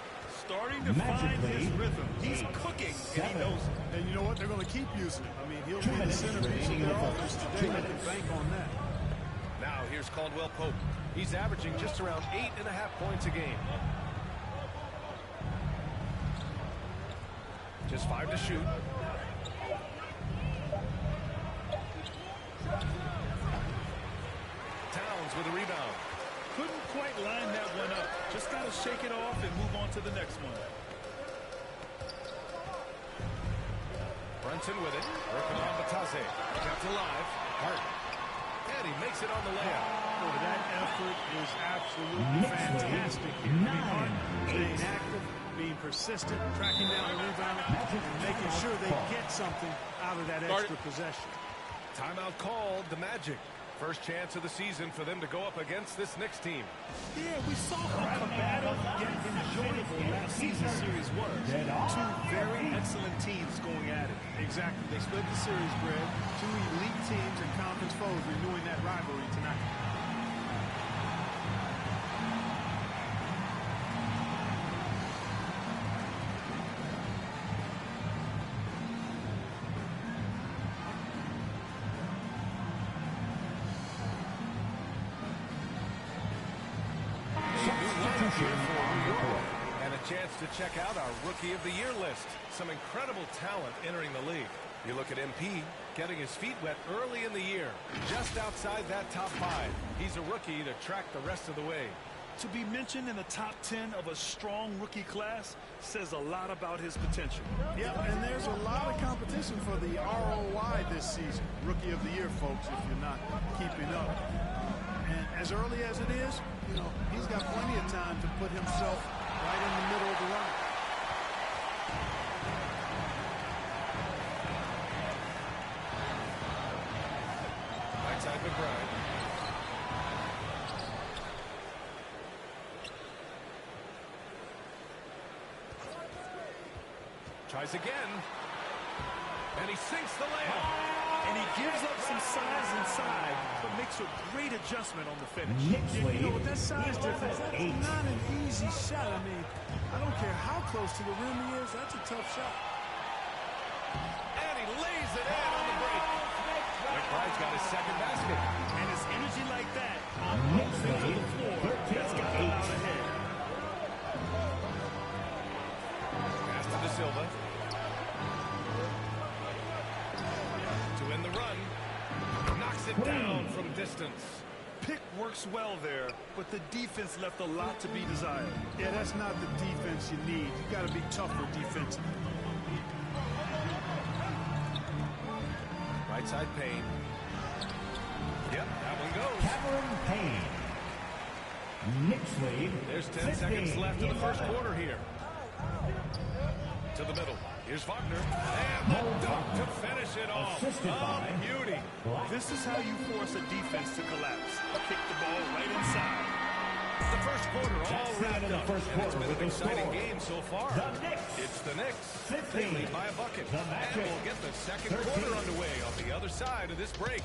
Starting to find his rhythm. He's cooking, and he knows it. And you know what? They're going to keep using it. I mean, he'll be the centerpiece of their offense today. They can bank on that. Now here's Caldwell Pope. He's averaging just around 8.5 points a game. Just 5 to shoot. Towns with a rebound. Couldn't quite line that one up. Just got to shake it off and move on to the next one. Brunson with it. Working on Batase. Kept alive. Hart. And he makes it on the layup. Oh, that effort was absolutely fantastic here. Hart staying active, being persistent, tracking down the rebound, and making sure they get something out of that extra possession. Timeout called the Magic. First chance of the season for them to go up against this Knicks team. Yeah, we saw how combative yet enjoyable last season's series was. Two very excellent teams going at it. Exactly. They split the series, Greg. Two elite teams and conference foes renewing that rivalry tonight. And a chance to check out our Rookie of the Year list. Some incredible talent entering the league. You look at MP, getting his feet wet early in the year, just outside that top 5. He's a rookie to track the rest of the way. To be mentioned in the top 10 of a strong rookie class says a lot about his potential. Yeah, and there's a lot of competition for the ROI this season. Rookie of the Year, folks, if you're not keeping up. And as early as it is, you know, he's got plenty of time to put himself right in the middle of the line. Right side McBride. Tries again. And he sinks the layup. And he gives up some size inside, but makes a great adjustment on the finish. You know, with that size difference, that's not an easy shot. I mean, I don't care how close to the rim he is, that's a tough shot. And he lays it in on the break. McBride's got his second basket. And his energy like that on both ends of the floor, that's got him out ahead. Pass to De Silva. To end the run. Knocks it down from distance. Pick works well there, but the defense left a lot to be desired. Yeah, that's not the defense you need. You got to be tougher defensively. Right side Payne. Yep, that one goes. Cameron Payne. Knicks lead. There's 10 seconds left in the first quarter here. To the middle. Here's Wagner. And the dunk to finish it off. A beauty. This is how you force a defense to collapse. Kick the ball right inside. The first quarter all wrapped up. And it's been an exciting game so far. It's the Knicks. They lead by a bucket. And we'll get the second quarter underway on the other side of this break.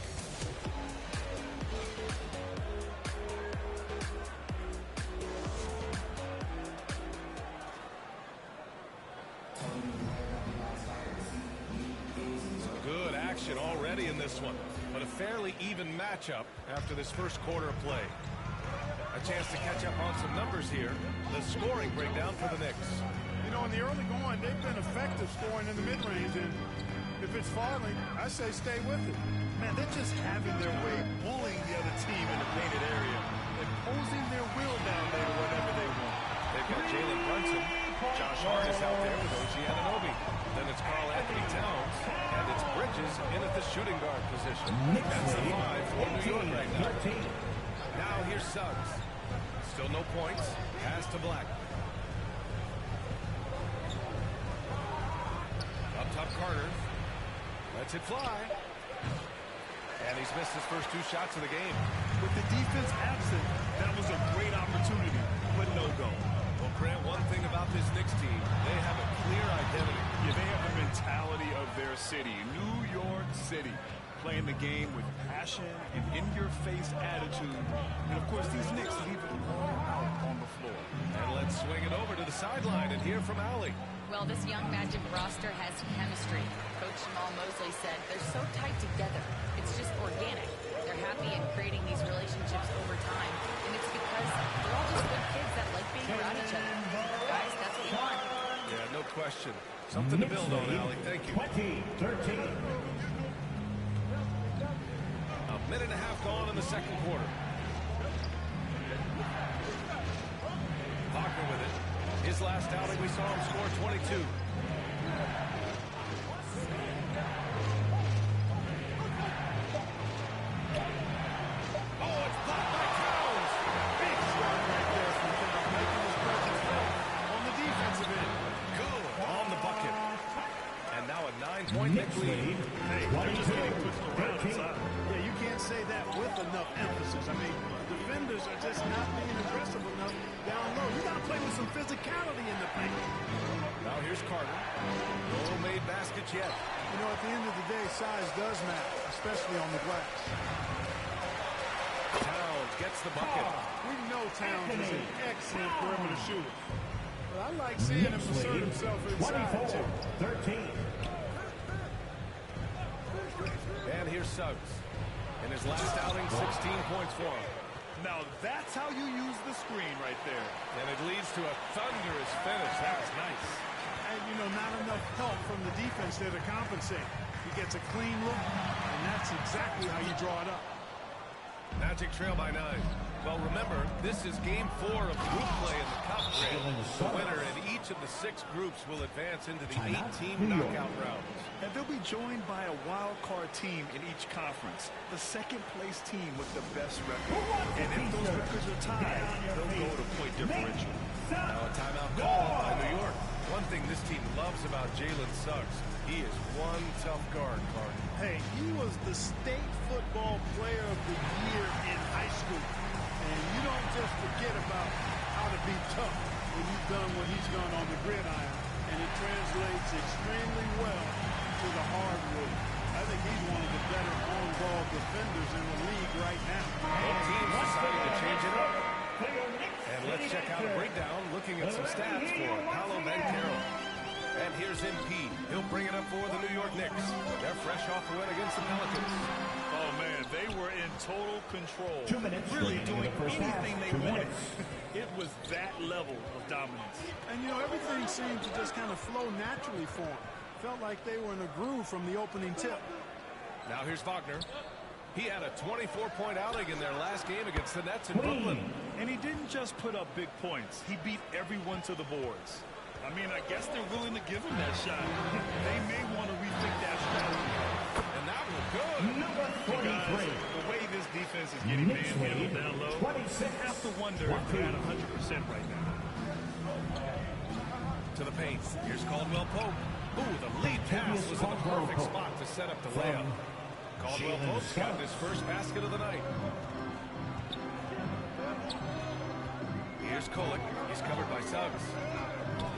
Good action already in this one, but a fairly even matchup after this first quarter of play. A chance to catch up on some numbers here. The scoring breakdown for the Knicks. You know, in the early going, they've been effective scoring in the mid-range, and if it's falling, I say stay with it. Man, they're just having their way, bullying the other team in the painted area, imposing their will down there whenever they want. They've got Jalen Brunson. Josh Hart is out there with OG Anunoby. Then it's Karl Anthony Towns, and it's Bridges in at the shooting guard position. That's the 5 for New York right now. Now here's Suggs. Still no points. Pass to Black. Up top Carter. Lets it fly. And he's missed his first 2 shots of the game. With the defense absent, that was a great opportunity, but no go. Well, Grant, one thing about this Knicks team, they have a clear identity. Yeah, they have the mentality of their city, New York City, playing the game with passion and in-your-face attitude. And, of course, these Knicks leave it all out on the floor. And let's swing it over to the sideline and hear from Allie. Well, this young Magic roster has chemistry. Coach Jamal Mosley said they're so tight together. It's just organic. They're happy in creating these relationships over time. And it's because they're all just good kids that like being around each other. Guys, that's what we want. Yeah, no question. Something to build on, Allie. Thank you. 20-13. A minute and a half gone in the second quarter. Wagner with it. His last outing, we saw him score 22. Point lead. Hey, they're just getting pushed around inside. Yeah, you can't say that with enough emphasis. I mean, defenders are just not being aggressive enough down low. You got to play with some physicality in the paint. Now here's Carter. No made baskets yet. You know, at the end of the day, size does matter, especially on the glass. Towns gets the bucket. We know Towns is an excellent perimeter shooter. But I like seeing him assert himself inside, too. 13. And here's Suggs. In his last outing, 16 points for him. Now that's how you use the screen right there. And it leads to a thunderous finish. That was nice. And, you know, not enough help from the defense there to compensate. He gets a clean look, and that's exactly how you draw it up. Magic trail by 9. Well, remember, this is game 4 of group play in the Cup. The winner in each of the 6 groups will advance into the 8-team knockout rounds. And they'll be joined by a wild card team in each conference, the second-place team with the best record. And if those records are tied, they'll go to point differential. Now a timeout called by New York. One thing this team loves about Jalen Suggs, he is one tough guard, Carter. Hey, he was the state football player of the year in high school. And you don't just forget about how to be tough when you've done what he's done on the gridiron. And it translates extremely well to the hardwood. I think he's one of the better on-ball defenders in the league right now. Both teams decided to change it up. And let's check out a breakdown looking at some stats for Paolo Banchero. And here's MP. He'll bring it up for the New York Knicks. They're fresh off the win against the Pelicans. Oh, man, they were in total control. 2 minutes. Really doing anything they wanted. It was that level of dominance. And, you know, everything seemed to just kind of flow naturally for them. Felt like they were in a groove from the opening tip. Now here's Wagner. He had a 24-point outing in their last game against the Nets in Brooklyn. And he didn't just put up big points. He beat everyone to the boards. I mean, I guess they're willing to give him that shot. They may want to rethink that strategy. And that was good. Number 23. Guys, the way this defense is getting manhandled down low, they have to wonder if they're at 100% right now. To the paint. Here's Caldwell Pope. Ooh, the lead pass was in the perfect spot to set up the layup. Caldwell Pope's got his first basket of the night. Here's Kolek. He's covered by Suggs.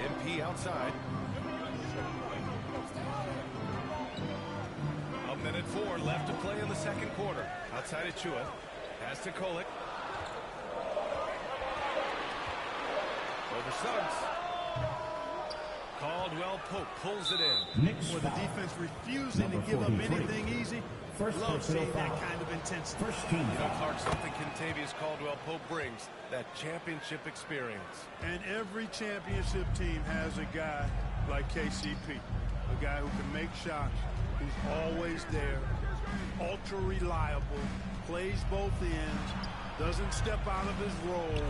MP outside. A minute 4 left to play in the second quarter. Outside of Chua. Pass to Kolek. Over Suggs. Caldwell Pope pulls it in. With the defense refusing to give up anything easy. Love seeing that kind of intensity. Clark, something Kentavious Caldwell Pope brings, that championship experience. And every championship team has a guy like KCP, a guy who can make shots, who's always there, ultra reliable, plays both ends, doesn't step out of his role,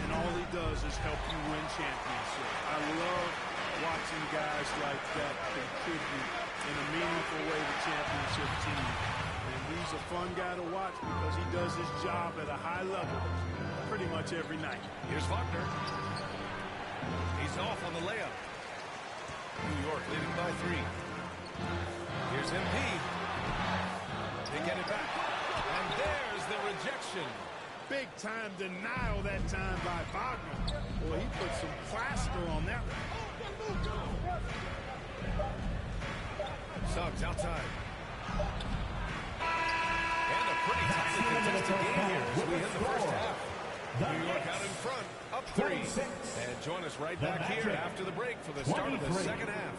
and all he does is help you win championships. I love watching guys like that contribute in a meaningful way to championship teams. And he's a fun guy to watch because he does his job at a high level pretty much every night. Here's Wagner. He's off on the layup. New York leading by 3. Here's MP. They get it back. And there's the rejection. Big time denial that time by Wagner. Boy, he put some plaster on that one. Suggs outside. And a pretty tightly contested game here as we hit the first half. New York out in front, up 3. And join us right back here after the break for the start of the second half.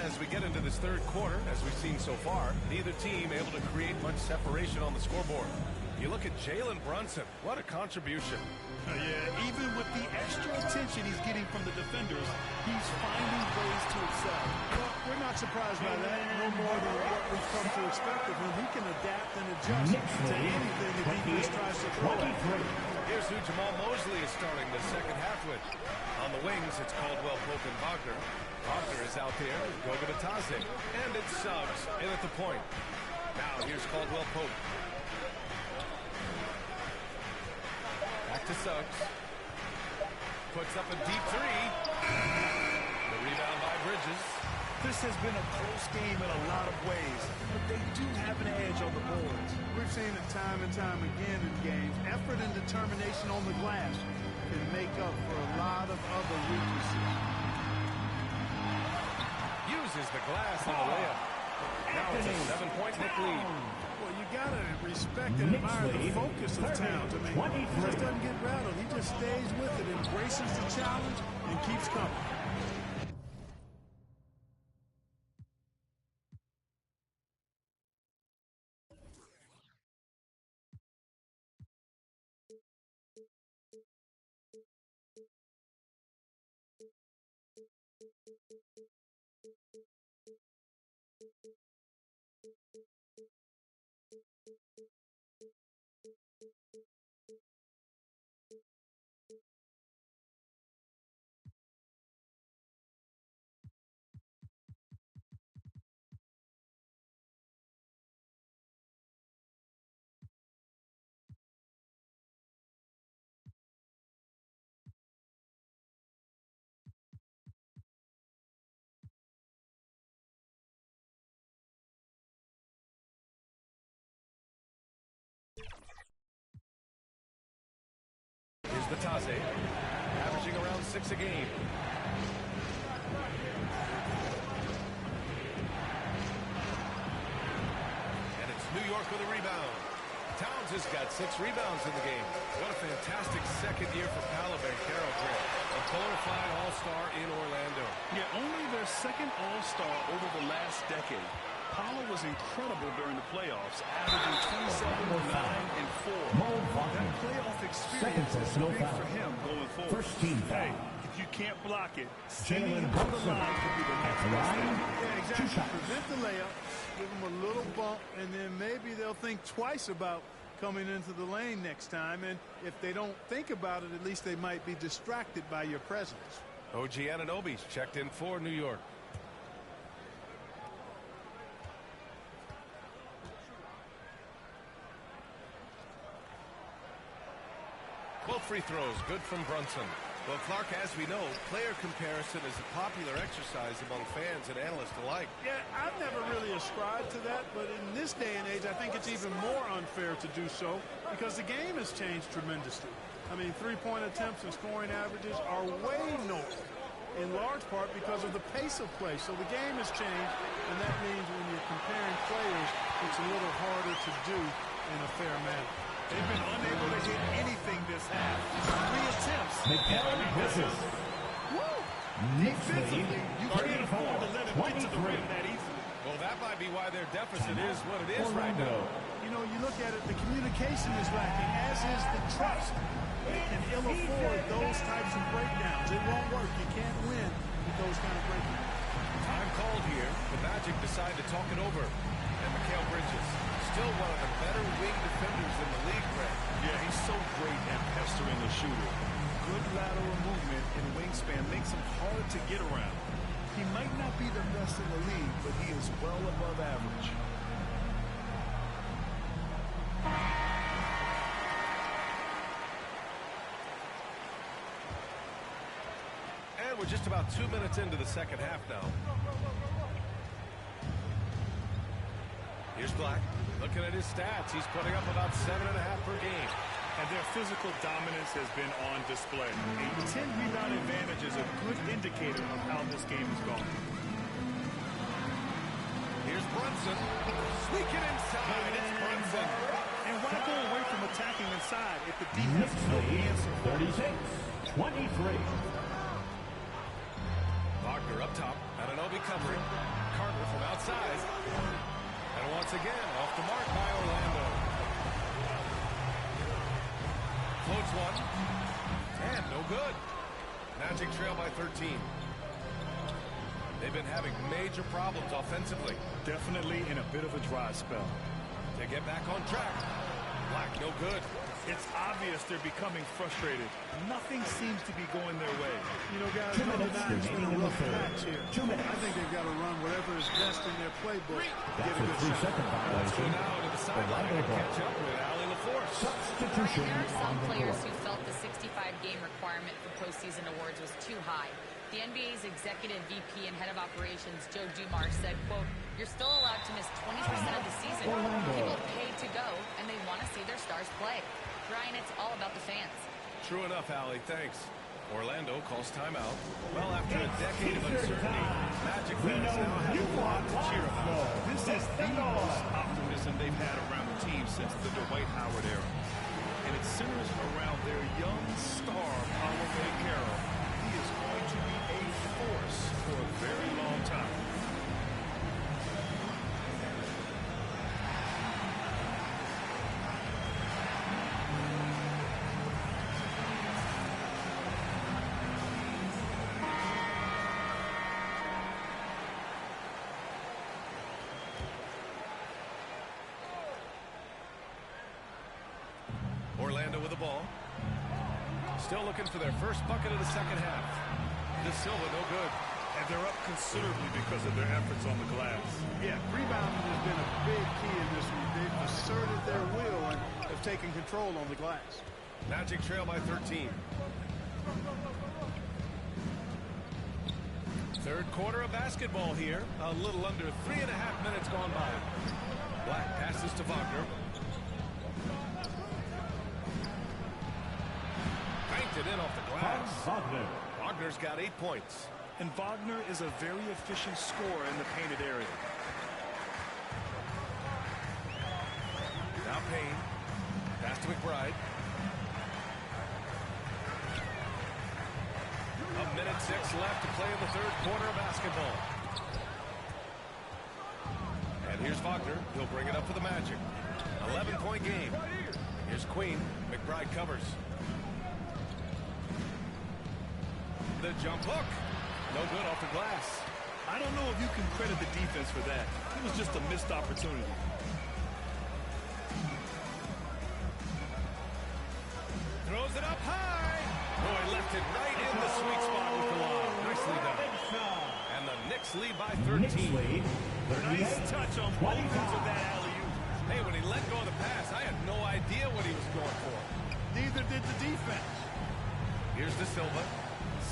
as we get into this third quarter, as we've seen so far, neither team able to create much separation on the scoreboard. You look at Jalen Brunson. What a contribution. Yeah, even with the extra attention he's getting from the defenders, he's finding ways to excel. Well, we're not surprised by that. No more than what we've come to expect of him. He can adapt and adjust to anything the defense tries to throw at him. Here's who Jamal Mosley is starting the second half with. On the wings, it's Caldwell Pope and Wagner. Wagner is out there with Goga Taze. And it's Suggs in at the point. Now here's Caldwell Pope. Back to Suggs. Puts up a deep three. The rebound by Bridges. This has been a close game in a lot of ways, but they do have an edge on the boards. We've seen it time and time again in games. Effort and determination on the glass can make up for a lot of other weaknesses. Uses the glass on the layup. Now it's a 7-point lead. Well, you got to respect and admire the focus of Towns. I mean, he just doesn't get rattled. He just stays with it, embraces the challenge, and keeps coming. Here's Batase, averaging around 6 a game. And it's New York with a rebound. Towns has got 6 rebounds in the game. What a fantastic second year for Paolo Banchero, Grant. A bona fide all-star in Orlando. Yeah, only their second all-star over the last decade. Paolo was incredible during the playoffs, averaging 27, 9, and 4. That playoff experience is big for him going forward. First team foul. Hey, if you can't block it, sending him to the line could be the next best thing. Yeah, exactly. Prevent the layup, give them a little bump, and then maybe they'll think twice about coming into the lane next time. And if they don't think about it, at least they might be distracted by your presence. OG Anunoby's checked in for New York. Both free throws good from Brunson. Well, Clark, as we know, player comparison is a popular exercise among fans and analysts alike. Yeah, I've never really ascribed to that, but in this day and age, I think it's even more unfair to do so because the game has changed tremendously. I mean, three-point attempts and scoring averages are way north, in large part because of the pace of play. So the game has changed, and that means when you're comparing players, it's a little harder to do in a fair manner. They've been unable to hit anything this half. 3 attempts. Defensively, you can't afford to let him get to the rim that easily. Well, that might be why their deficit is what it is right now. You know, you look at it, the communication is lacking, as is the trust. They can ill afford those types of breakdowns. It won't work. You can't win with those kind of breakdowns. Time called here. The Magic decide to talk it over. And Mikal Bridges, still one of the better wing defenders in the league, Greg. Yeah, he's so great at pestering the shooter. Good lateral movement and wingspan makes him hard to get around. He might not be the best in the league, but he is well above average. And we're just about 2 minutes into the second half now. Here's Black. Looking at his stats, he's putting up about 7.5 per game. And their physical dominance has been on display. A 10-rebound advantage is a good indicator of how this game is going. Here's Brunson. Sneak it inside. It's Brunson. And why go away from attacking inside if the defense is no answer? 36-23. Wagner up top. Anunoby covering. outside. And once again, off the mark by Orlando. Floats one. And no good. Magic trail by 13. They've been having major problems offensively. Definitely in a bit of a dry spell. To get back on track. Black, no good. It's obvious they're becoming frustrated. Nothing seems to be going their way. You know, guys, it's been a rough patch here. I think they've got to run whatever is best in their playbook. Get a good shot. Let's go now to the sideline and catch up with Allie LaForce. Brian, there are some players who felt the 65-game requirement for postseason awards was too high. The NBA's executive VP and head of operations, Joe Dumars, said, quote, "You're still allowed to miss 20% of the season. People paid to go, and they want to see their stars play." Brian, it's all about the fans. True enough, Allie. Thanks. Orlando calls timeout. Well, after a decade of uncertainty, Magic fans now have a lot to cheer about. This is the most optimism they've had around the team since the Dwight Howard era. And it centers around their young star, Paolo Banchero. He is going to be a force for a very long time. Orlando with the ball. Still looking for their first bucket of the second half. De Silva, no good. And they're up considerably because of their efforts on the glass. Yeah, rebounding has been a big key in this one. They've asserted their will and have taken control on the glass. Magic trail by 13. Third quarter of basketball here. A little under 3.5 minutes gone by. Black passes to Wagner. Banked it in off the glass. Wagner's got 8 points. And Wagner is a very efficient scorer in the painted area. Now Payne. Pass to McBride. 1:06 left to play in the third quarter of basketball. And here's Wagner. He'll bring it up for the Magic. 11-point game. Here's Queen. McBride covers. The jump hook. No good off the glass. I don't know if you can credit the defense for that. It was just a missed opportunity. Throws it up high. Boy, left it right in the sweet spot with the lob. Nicely done. And the Knicks lead by 13. Nice touch on both ends of that alley-oop. Hey, when he let go of the pass, I had no idea what he was going for. Neither did the defense. Here's De Silva.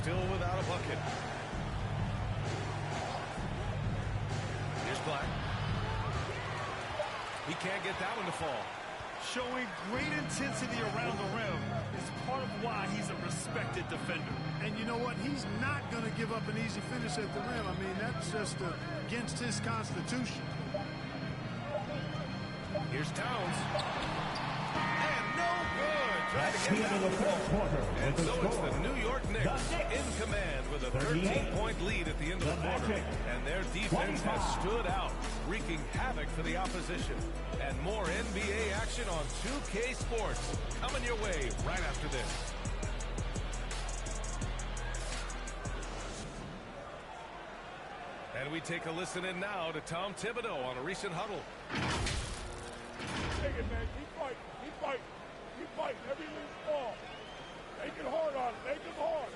Still without a bucket. Here's Black. He can't get that one to fall. Showing great intensity around the rim is part of why he's a respected defender. And you know what? He's not going to give up an easy finish at the rim. I mean, that's just against his constitution. Here's Towns. And no good. Trying to get that one. And so it's the New York Knicks in command with a 13-point lead at the end of the quarter. And their defense has stood out, wreaking havoc for the opposition. And more NBA action on 2K Sports coming your way right after this. And we take a listen in now to Tom Thibodeau on a recent huddle. Take it, man. Keep fighting. Keep fighting. Keep fighting. Every loose ball. Make it hard on him. Make it hard.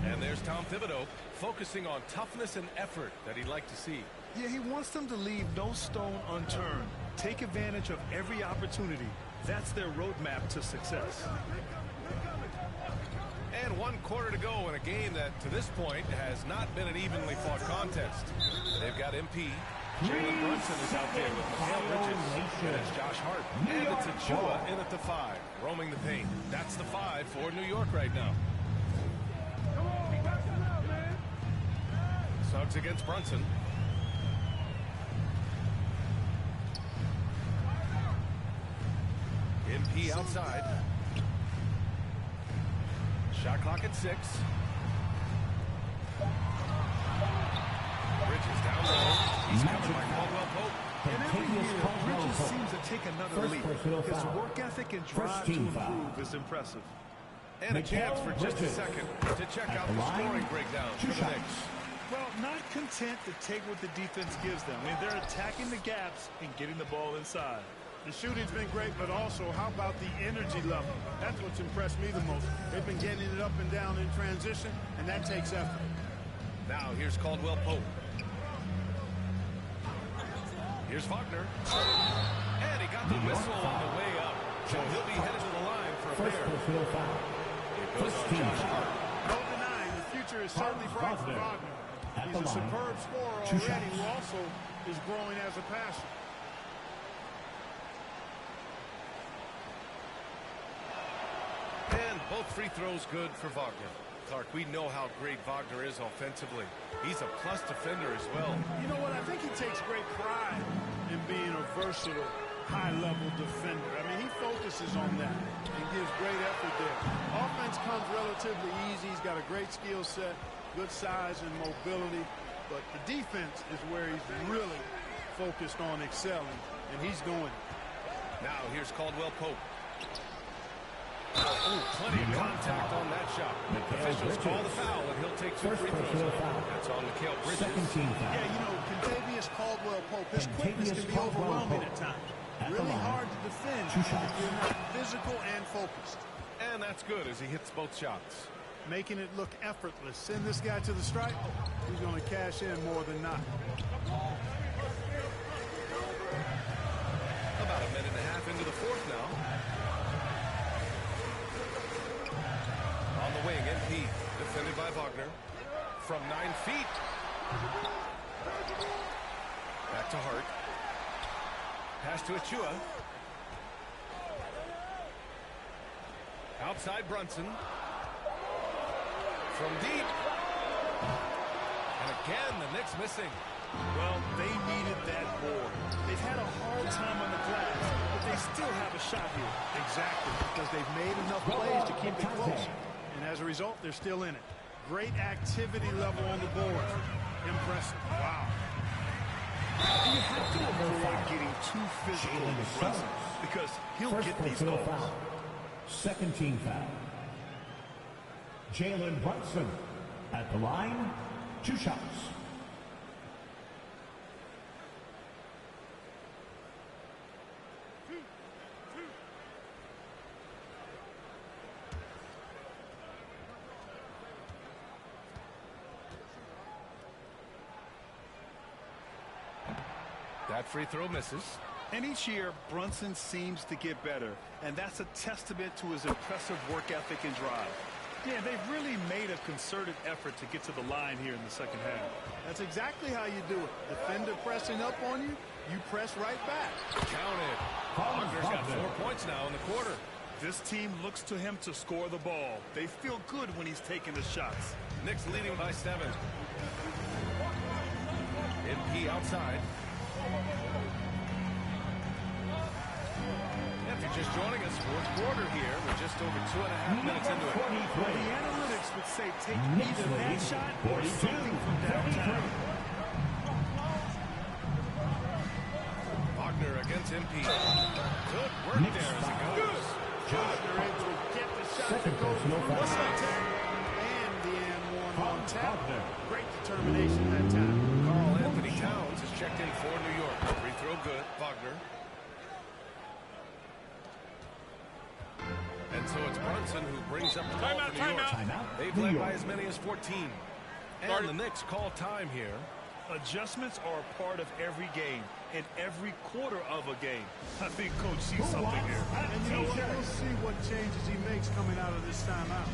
And there's Tom Thibodeau focusing on toughness and effort that he'd like to see. Yeah, he wants them to leave no stone unturned. Take advantage of every opportunity. That's their roadmap to success. And 1 quarter to go in a game that, to this point, has not been an evenly fought contest. They've got MP. Jalen Brunson is out there with Mikal Bridges. And it's Josh Hart. And it's Achua in at the 5, roaming the paint. That's the 5 for New York right now. Suggs against Brunson. MP outside. Shot clock at 6. Bridges down low. He's covered by Caldwell Pope. And every year, Bridges seems to take another leap. His work ethic and drive to improve is impressive. And a chance for just a second to check out the scoring breakdown for the Knicks. Well, not content to take what the defense gives them. I mean, they're attacking the gaps and getting the ball inside. The shooting's been great, but also how about the energy level? That's what's impressed me the most. They've been getting it up and down in transition, and that takes effort. Now here's Caldwell Pope. Here's Wagner. And he got the whistle on the way up. So he'll be headed to the line for a fair. It goes on Josh Hart. No denying the future is certainly bright for Wagner. He's a superb scorer already who also is growing as a passer. And both free throws good for Wagner. Clark, we know how great Wagner is offensively. He's a plus defender as well. You know what? I think he takes great pride in being a versatile, high-level defender. I mean, he focuses on that and gives great effort there. Offense comes relatively easy. He's got a great skill set, good size and mobility. But the defense is where he's really focused on excelling, and he's doing it. Now here's Caldwell Pope. Ooh, plenty of contact on that shot. Officials call the foul, and he'll take 2 free throws. That's on Mikal Bridges. Yeah, you know, Contavious Caldwell Pope, his quickness can be overwhelming at times. Really hard to defend if you're not physical and focused. And that's good as he hits both shots. Making it look effortless. Send this guy to the stripe. He's going to cash in more than not. About a minute and a half into the fourth now. On the wing, MP, defended by Wagner. From 9 feet. Back to Hart. Pass to Achua. Outside Brunson. From deep. And again, the Knicks missing. Well, they needed that board. They've had a hard time on the glass, but they still have a shot here. Exactly, because they've made enough plays to keep it close. And as a result, they're still in it. Great activity level on the board. Impressive. Wow. You have to avoid getting too physical with Brunson because he'll get these goals. Second team foul. Jalen Brunson at the line, 2 shots. That free throw misses. And each year, Brunson seems to get better, and that's a testament to his impressive work ethic and drive. Yeah, they've really made a concerted effort to get to the line here in the second half. That's exactly how you do it. Defender pressing up on you, you press right back. Counted. Wagner's got 4 points now in the quarter. This team looks to him to score the ball. They feel good when he's taking the shots. Knicks leading by 7. MP outside. If you're just joining us, fourth quarter here. We're just over 2.5 minutes into it. Well, the analytics would say take either that shot or something from downtown. Wagner against MP. Good work there as it goes. Wagner able to get the shot that goes through the center. And the and one on tap. Great determination that time. Carl Anthony Towns is checked in for New York. Free throw good. Wagner. And so it's Brunson who brings up the ball for New York. They've led by as many as 14. And the Knicks call time here. Adjustments are a part of every game and every quarter of a game. I think Coach sees something here. And you know what? We'll see what changes he makes coming out of this timeout.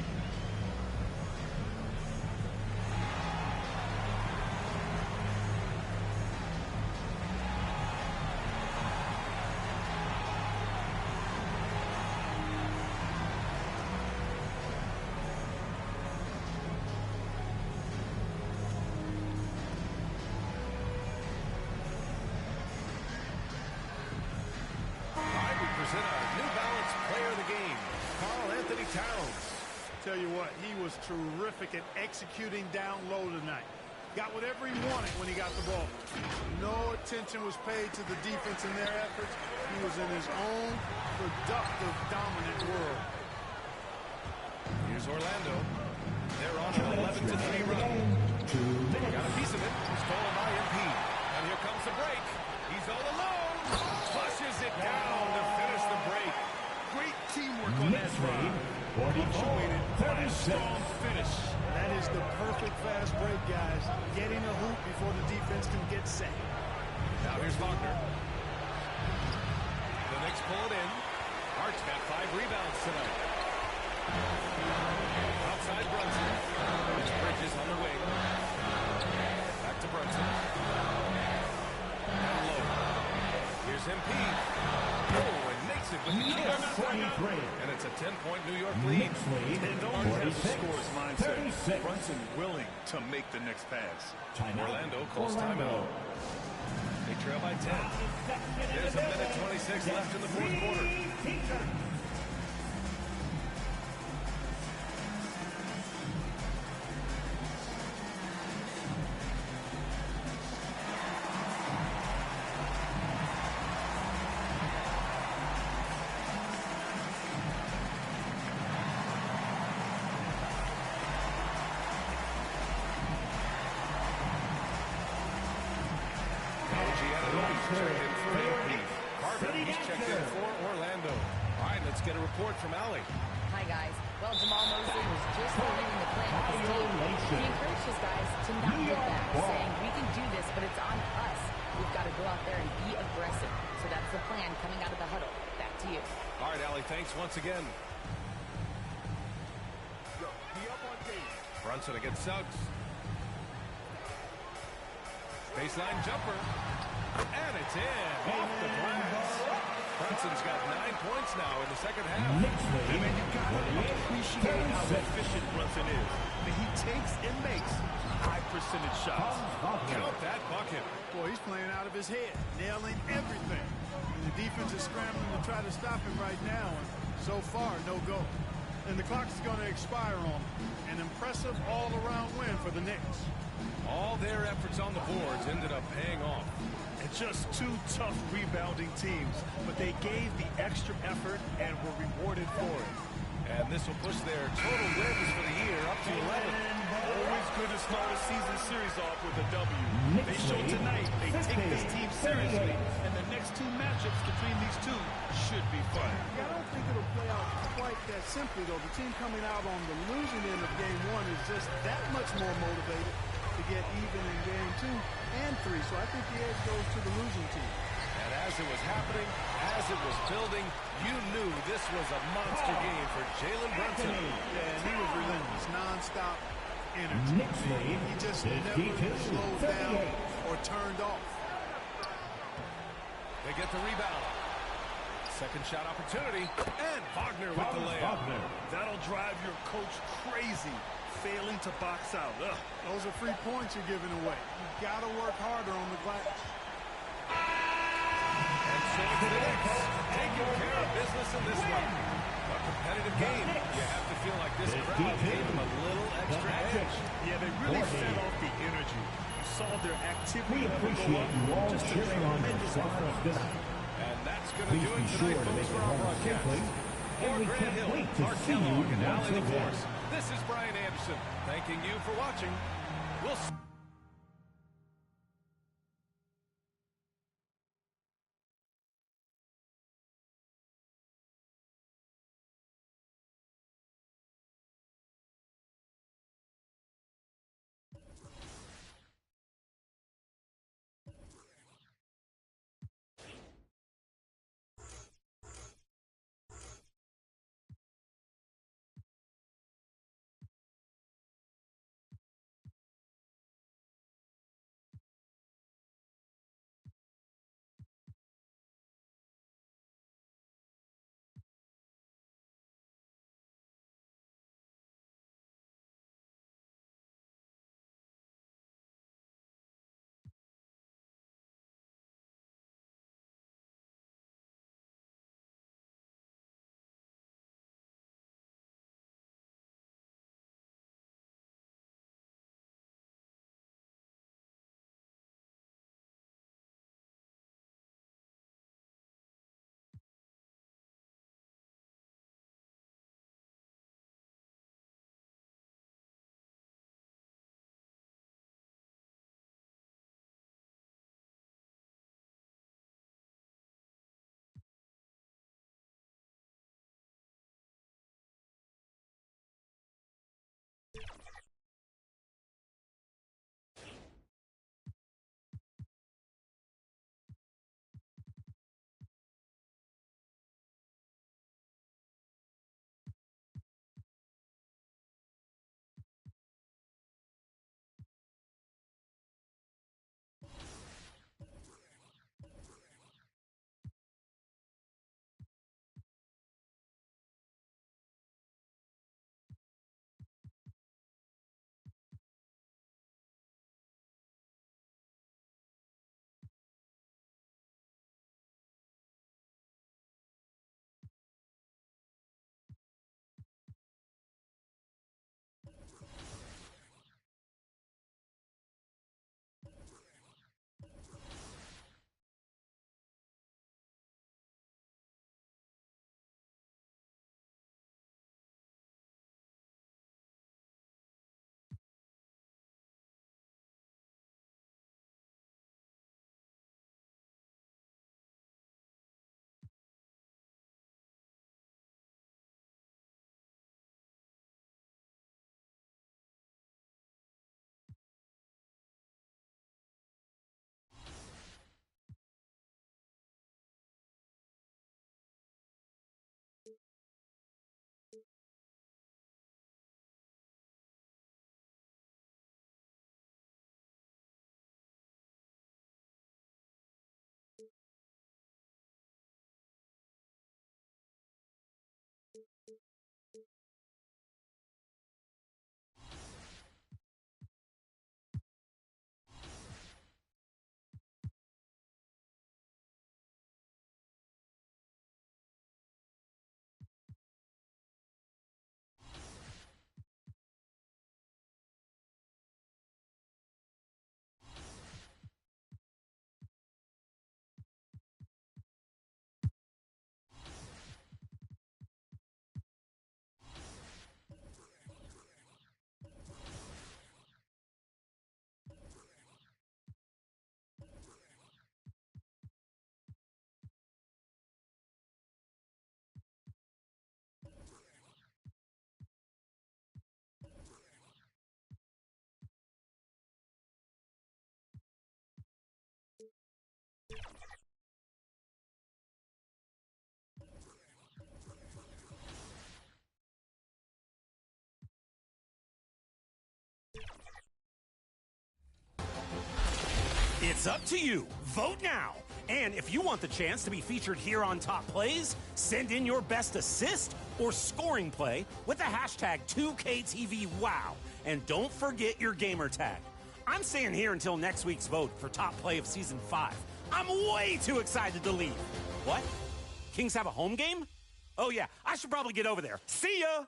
Tell you what, he was terrific at executing down low tonight. got whatever he wanted when he got the ball. No attention was paid to the defense in their efforts. He was in his own productive, dominant world. Here's Orlando. They're on an 11-3 run. Got a piece of it. Stolen by MP. And here comes the break. He's all alone. Flushes it down to finish the break. Great teamwork on that drive. Punctuated by a strong finish. That is the perfect fast break, guys. Getting a hoop before the defense can get set. Now here's Wagner. The Knicks pull it in. Hart's got 5 rebounds tonight. Outside Brunson. It's Bridges on the wing. Back to Brunson. Down low. Here's MP. Oh, and makes it with the key. And it's a 10-point New York lead. And always has a scorer's mindset. Brunson willing to make the next pass. Orlando calls timeout. They trail by 10. There's a minute 26 left in the fourth quarter. Get a report from Allie. Hi, guys. Well, Jamal Mosley was just leading the plan with his team. He encouraged his guys to not look back, saying, we can do this, but it's on us. We've got to go out there and be aggressive. So that's the plan coming out of the huddle. Back to you. All right, Allie, thanks once again. Brunson against Suggs. Baseline jumper. And it's in. Off the glass. Brunson's got 9 points now in the second half. I mean, you gotta appreciate how efficient Brunson is. I mean, he takes and makes high percentage shots. Count that bucket. Boy, he's playing out of his head, nailing everything. And the defense is scrambling to try to stop him right now. And so far, no go. And the clock is going to expire on him. An impressive all-around win for the Knicks. All their efforts on the boards ended up paying off. And just 2 tough rebounding teams, but they gave the extra effort and were rewarded for it. And this will push their total wins for the year up to 11. Always good to start a season series off with a W. They showed tonight they take this team seriously, and the next 2 matchups between these two should be fun. Yeah, I don't think it'll play out quite that simply, though. The team coming out on the losing end of game 1 is just that much more motivated to get even in game 2 and 3. So I think the edge goes to the losing team. And as it was happening, as it was building, you knew this was a monster game for Jalen Brunson. Yeah, and he was relentless, nonstop energy. He just never slowed down or turned off. They get the rebound. Second shot opportunity, and Wagner with the layup. That'll drive your coach crazy, failing to box out. Those are free points you're giving away. You've got to work harder on the glass. And so it's the Knicks taking care of business in this one. A competitive game. You have to feel like this crowd gave them a little extra edge. Yeah, they really fed off the energy. You saw their activity level go up. Just a tremendous performance. And that's going to do it tonight, folks, for our broadcast. For Grant Hill, Mark Kellogg, and Allie LaForce, this is Brian Anderson. Thanking you for watching. We'll see. It's up to you. Vote now. And if you want the chance to be featured here on Top Plays, send in your best assist or scoring play with the hashtag 2KTVWOW. And don't forget your gamer tag. I'm staying here until next week's vote for Top Play of Season 5. I'm way too excited to leave. What? Kings have a home game? Oh yeah, I should probably get over there. See ya!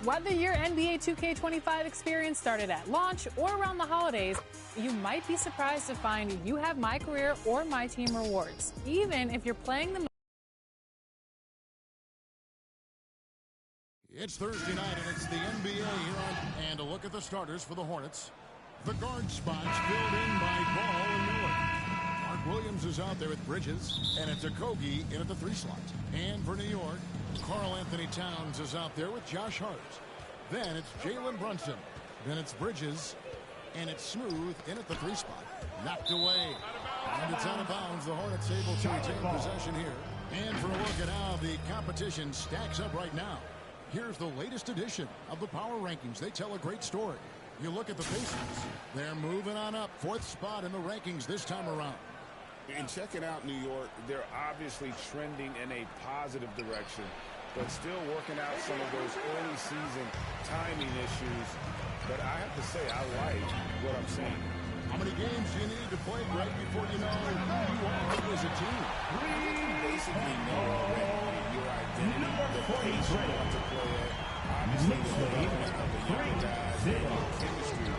Whether your NBA 2K25 experience started at launch or around the holidays, you might be surprised to find you have My Career or My Team rewards, even if you're playing the. It's Thursday night, and it's the NBA here on. And a look at the starters for the Hornets. The guard spots filled in by Ball and Miller. Mark Williams is out there with Bridges, and it's Okogie in at the 3 slot. And for New York, Karl Anthony Towns is out there with Josh Hart. Then it's Jalen Brunson. Then it's Bridges, and it's Smooth in at the 3 spot. Knocked away. And it's out of bounds. The Hornets able to retain possession here. And for a look at how the competition stacks up right now. Here's the latest edition of the Power Rankings. They tell a great story. You look at the Pacers. They're moving on up. 4th spot in the rankings this time around. And checking out New York, they're obviously trending in a positive direction, but still working out some of those early season timing issues. But I have to say, I like what I'm seeing. How many games do you need to play, Greg, before you know who you are as a team? You basically know already your identity, the pace you want to play at. Obviously, the development of the young guys, the chemistry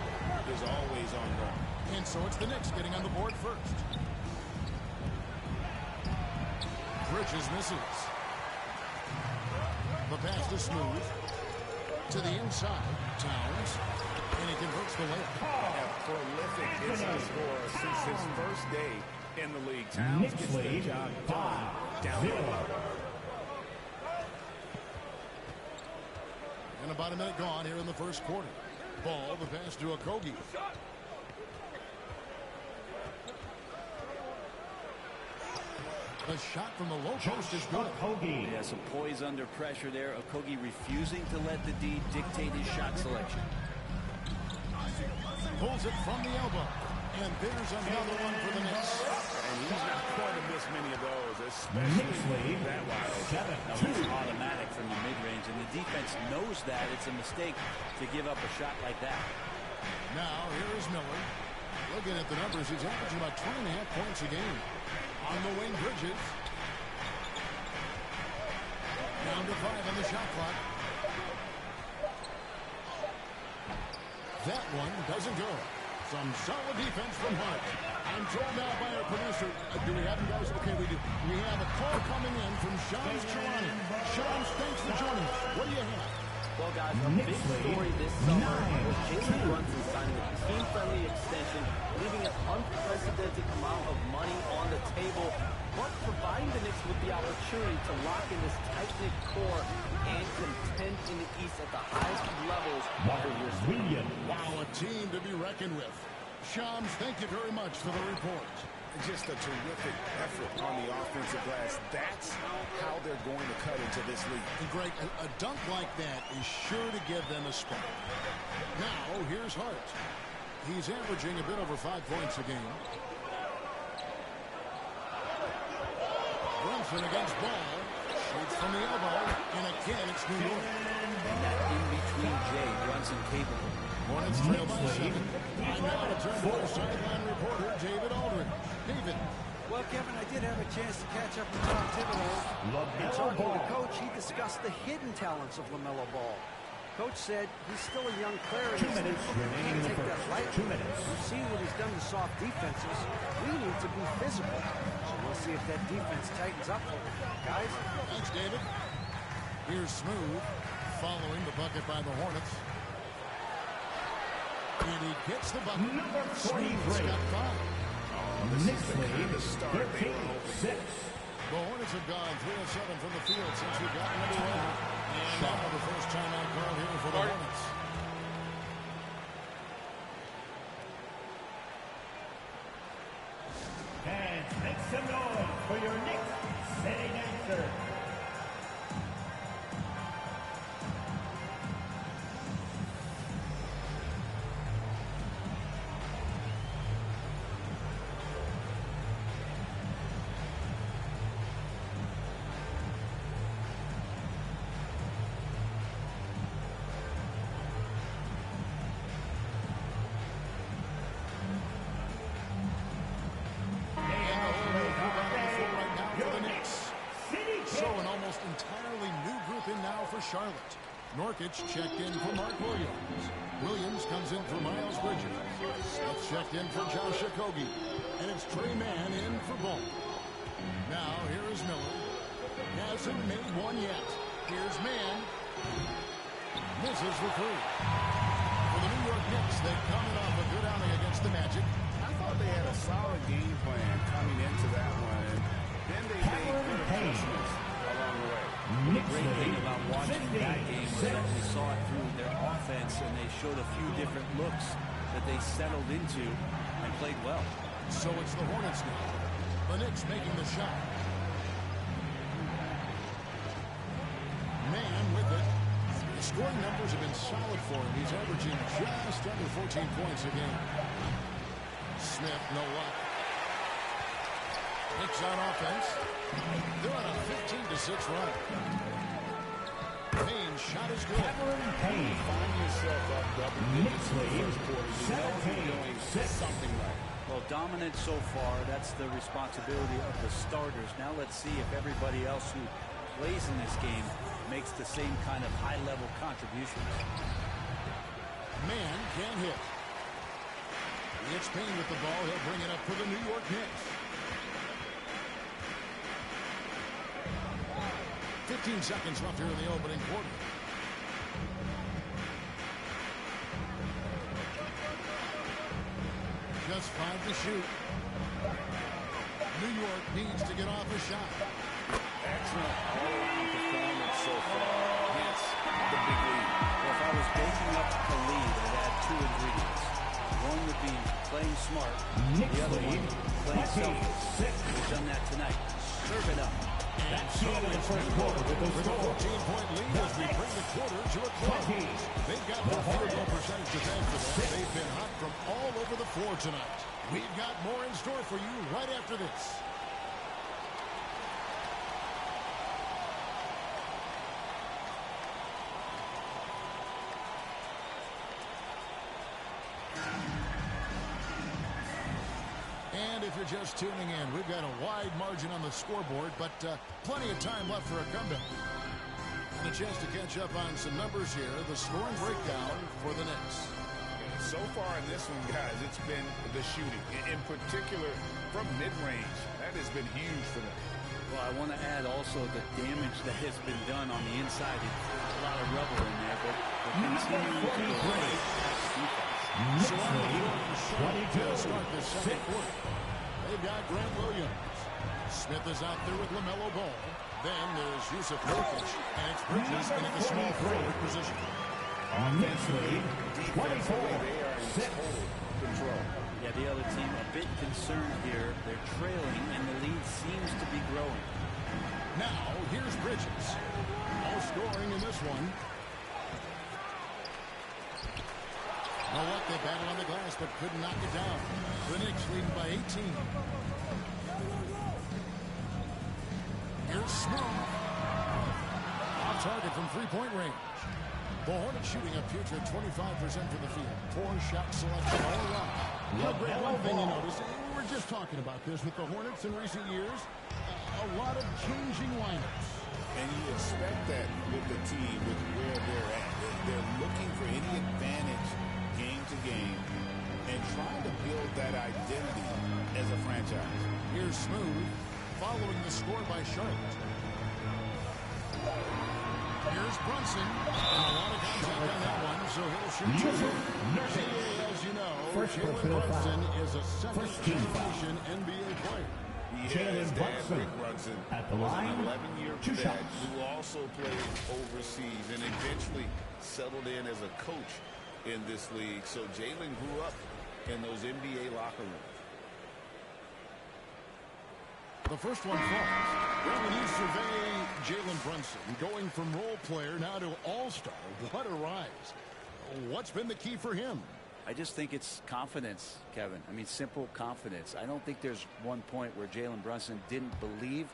is always ongoing. And so it's the Knicks getting on the board first. Bridges misses. The pass to Smooth. To the inside. Towns. And he converts the layup. A prolific inside scorer since his first day in the league. Towns gets the job done down the low. And about a minute gone here in the first quarter. Ball, the pass to Okogie. The shot from the low post is good. Yeah, some poise under pressure there. Okogie refusing to let the D dictate his shot selection. Pulls it from the elbow. And there's another one for the Knicks. And he's not going to miss many of those, especially that wide open. Now, it's automatic from the mid-range, and the defense knows that it's a mistake to give up a shot like that. Now, here is Miller. Looking at the numbers, he's averaging about 2.5 points a game. On the wing, Bridges. Down to 5 on the shot clock. That one doesn't go. Some solid defense from Hart. I'm told now by our producer. Do we have him, guys? Okay, we do. We have a call coming in from Shams Charania. Shams, thanks for joining us. What do you have? Well, guys, a big story this summer was Jalen Brunson signing a team-friendly extension, leaving an unprecedented amount of money on the table, but providing the Knicks with the opportunity to lock in this tight-knit core and contend in the East at the highest levels for years to come. Wow, a team to be reckoned with. Shams, thank you very much for the report. Just a terrific effort on the offensive glass. That's how they're going to cut into this league. And Greg, a dunk like that is sure to give them a spark. Now, here's Hart. He's averaging a bit over 5 points a game. Brunson against Ball. Shoots from the elbow. And again, it's New York. And that in-between Jay, Brunson capable. Hornets trail by 7. And now to turn to our sideline reporter, David Aldridge. David. Well, Kevin, I did have a chance to catch up with Tom Thibodeau. And talking to the coach, he discussed the hidden talents of LaMelo Ball. Coach said he's still a young player. 2 minutes remaining in the first. 2 minutes. We've seen what he's done to soft defenses. We need to be physical. So we'll see if that defense tightens up for him. Guys? Thanks, David. Here's Smooth following the bucket by the Hornets. And he gets the bucket. Number 43. Smooth's got 5. Knicks lead 13-6. The Hornets have gone 3 of 7 from the field since we got underway. And now the first timeout call here for the Hornets. And make some noise for your Knicks city dancer. Charlotte. Norkic checked in for Mark Williams. Williams comes in for Miles Bridges. Smith checked in for Josh Okogie. And it's Trey Mann in for Ball. Now, here is Miller. Hasn't made one yet. Here's Mann. Misses for 3. For the New York Knicks, they're coming off a good outing against the Magic. I thought they had a solid game plan coming into that one. And then they made good adjustments along the way. The great thing about watching that game was that we saw it through their offense, and they showed a few different looks that they settled into and played well. So it's the Hornets now. The Knicks making the shot. Mann with it. The scoring numbers have been solid for him. He's averaging just under 14 points a game. Smith, no luck. Knicks on offense. They're on a 15-6 run. Payne's shot is good. Payne. Find yourself up double digits in the first quarter. You know you're doing something right. Well, dominant so far. That's the responsibility of the starters. Now let's see if everybody else who plays in this game makes the same kind of high-level contributions. Mann can't hit. It's Payne with the ball. He'll bring it up for the New York Knicks. 15 seconds left here in the opening quarter. Just 5 to shoot. New York needs to get off a shot. Excellent all-around performance so far. Hence the big lead. would be playing smart. The other one, playing selfish. We've done that tonight. Serve it up. That's the end of the first quarter with a 14-point lead as we bring the quarter to a close. They've got their field goal percentage to thank for that. They've been hot from all over the floor tonight. We've got more in store for you right after this. And if you're just tuning in, we've got a wide margin on the scoreboard, but plenty of time left for a comeback. And a chance to catch up on some numbers here. The scoring breakdown for the Knicks. So far in this one, guys, it's been the shooting. In particular, from mid-range. That has been huge for them. Well, I want to add also the damage that has been done on the inside. It's a lot of rubble in there, but continuing to go great defense. So on the board, to start the second quarter. They've got Grant Williams. Smith is out there with LaMelo Ball. Then there's Yusuf Nurkic, and it's Bridges in the small forward position. Offensively, defensively, they are in total control. Yeah, the other team a bit concerned here. They're trailing, and the lead seems to be growing. Now, here's Bridges. All scoring in this one. No luck, they battle on the glass, but couldn't knock it down. The Knicks leading by 18. Here's Smooth. Off target from three-point range. The Hornets shooting up future 25% from the field. Poor shot selection all around. One thing you notice, we were just talking about this with the Hornets in recent years. A lot of changing lineups. And you expect that with the team, with where they're at. They're looking for any advantage game to game and trying to build that identity as a franchise. Here's Smooth following the score by Charlotte. Here's Brunson. And a lot of contact on that one, so he'll shoot two. As you know, Jalen Brunson is a second-generation NBA player. Jalen Brunson at the line. An 11-year vet who also played overseas and eventually settled in as a coach in this league. So Jalen grew up in those NBA locker rooms. The first one falls. Well, when you survey Jalen Brunson going from role player now to all-star, what a rise. What's been the key for him? I just think it's confidence, Kevin. I mean, simple confidence. I don't think there's one point where Jalen Brunson didn't believe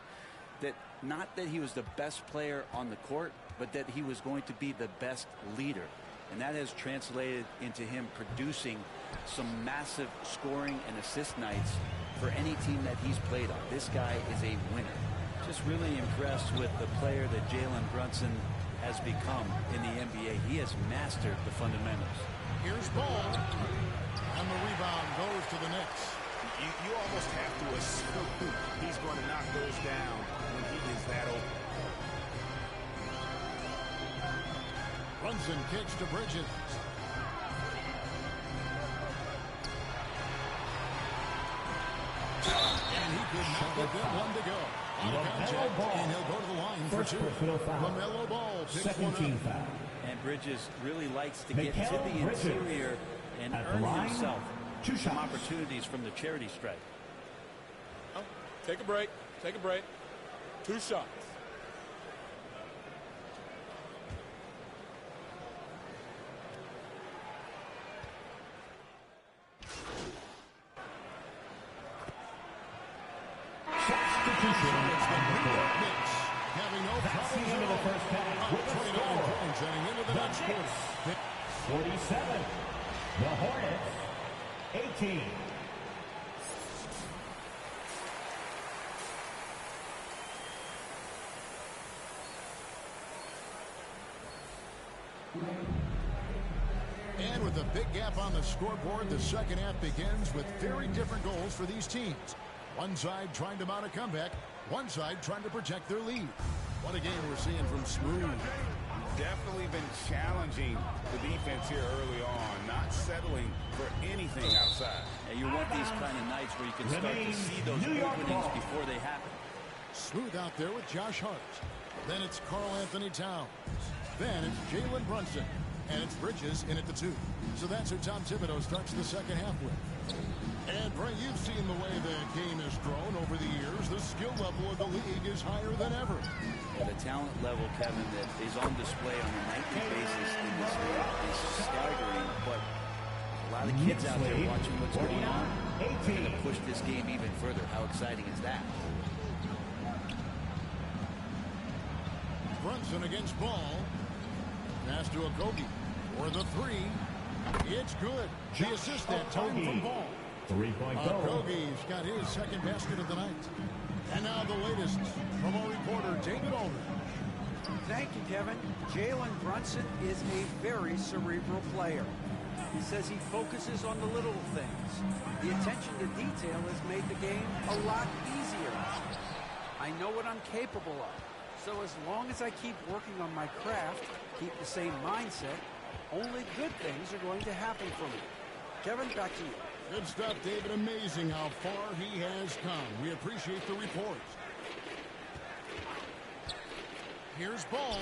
that, not that he was the best player on the court, but that he was going to be the best leader. And that has translated into him producing some massive scoring and assist nights for any team that he's played on. This guy is a winner. Just really impressed with the player that Jalen Brunson has become in the NBA. He has mastered the fundamentals. Here's Ball. And the rebound goes to the Knicks. You almost have to assume he's going to knock those down when he is that open. Brunson kicks to Bridges. And he could not get that one to go. And he'll go to the line for two. LaMelo Ball picks one up. And Bridges really likes to get to the interior and earn himself some opportunities from the charity stripe. Oh, take a break. Take a break. 2 shots. Having no problems into the first half. 29 points heading into the next quarter. 47. The Hornets, 18. And with a big gap on the scoreboard, the second half begins with very different goals for these teams. One side trying to mount a comeback, one side trying to protect their lead. What a game we're seeing from Smooth. Definitely been challenging the defense here early on, not settling for anything outside. And you want these kind of nights where you can start to see those openings before they happen. Smooth out there with Josh Hart. Then it's Karl Anthony Towns. Then it's Jalen Brunson. And it's Bridges in at the 2. So that's who Tom Thibodeau starts the second half with. And, Bray, you've seen the way the game has grown over the years. The skill level of the league is higher than ever. Yeah, the talent level, Kevin, that is on display on a nightly basis in this league is staggering. But a lot of kids out there watching what's going on are going to push this game even further. How exciting is that? Brunson against Ball. Pass to Okogie for the 3. It's good. The assist that time from Ball. 3-point goal. Okogie's got his second basket of the night. And now the latest from our reporter, David Aldridge. Thank you, Kevin. Jalen Brunson is a very cerebral player. He says he focuses on the little things. The attention to detail has made the game a lot easier. I know what I'm capable of. So as long as I keep working on my craft, keep the same mindset, only good things are going to happen for me. Kevin, back to you. Good stuff, David. Amazing how far he has come. We appreciate the report. Here's Ball.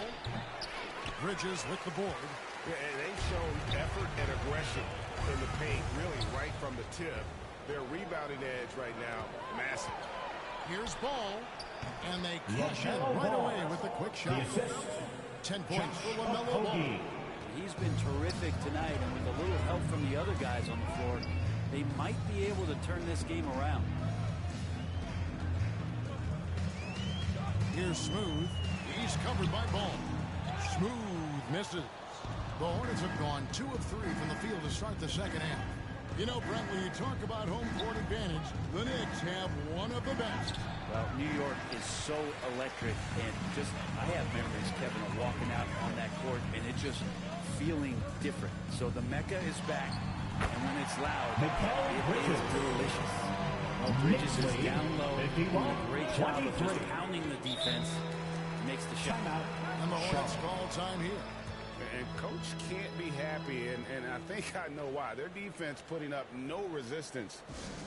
Bridges with the board. Yeah, and they showed effort and aggression in the paint, really right from the tip. Their rebounding edge right now, massive. Here's Ball. And they cash in right away with the quick shot. 10 points for LaMelo Ball. He's been terrific tonight, and with a little help from the other guys on the floor, they might be able to turn this game around. Here's Smooth. He's covered by Ball. Smooth misses. The Hornets have gone 2 of 3 from the field to start the second half. You know, Brent, when you talk about home court advantage, the Knicks have one of the best. Well, New York is so electric, and I have memories, Kevin, of walking out on that court, and it just feeling different. So the Mecca is back, and when it's loud, it is delicious. Well, Bridges is down low, doing a great job of just pounding the defense, makes the shot. And the Hornets call time here. And Coach can't be happy, and I think I know why. Their defense putting up no resistance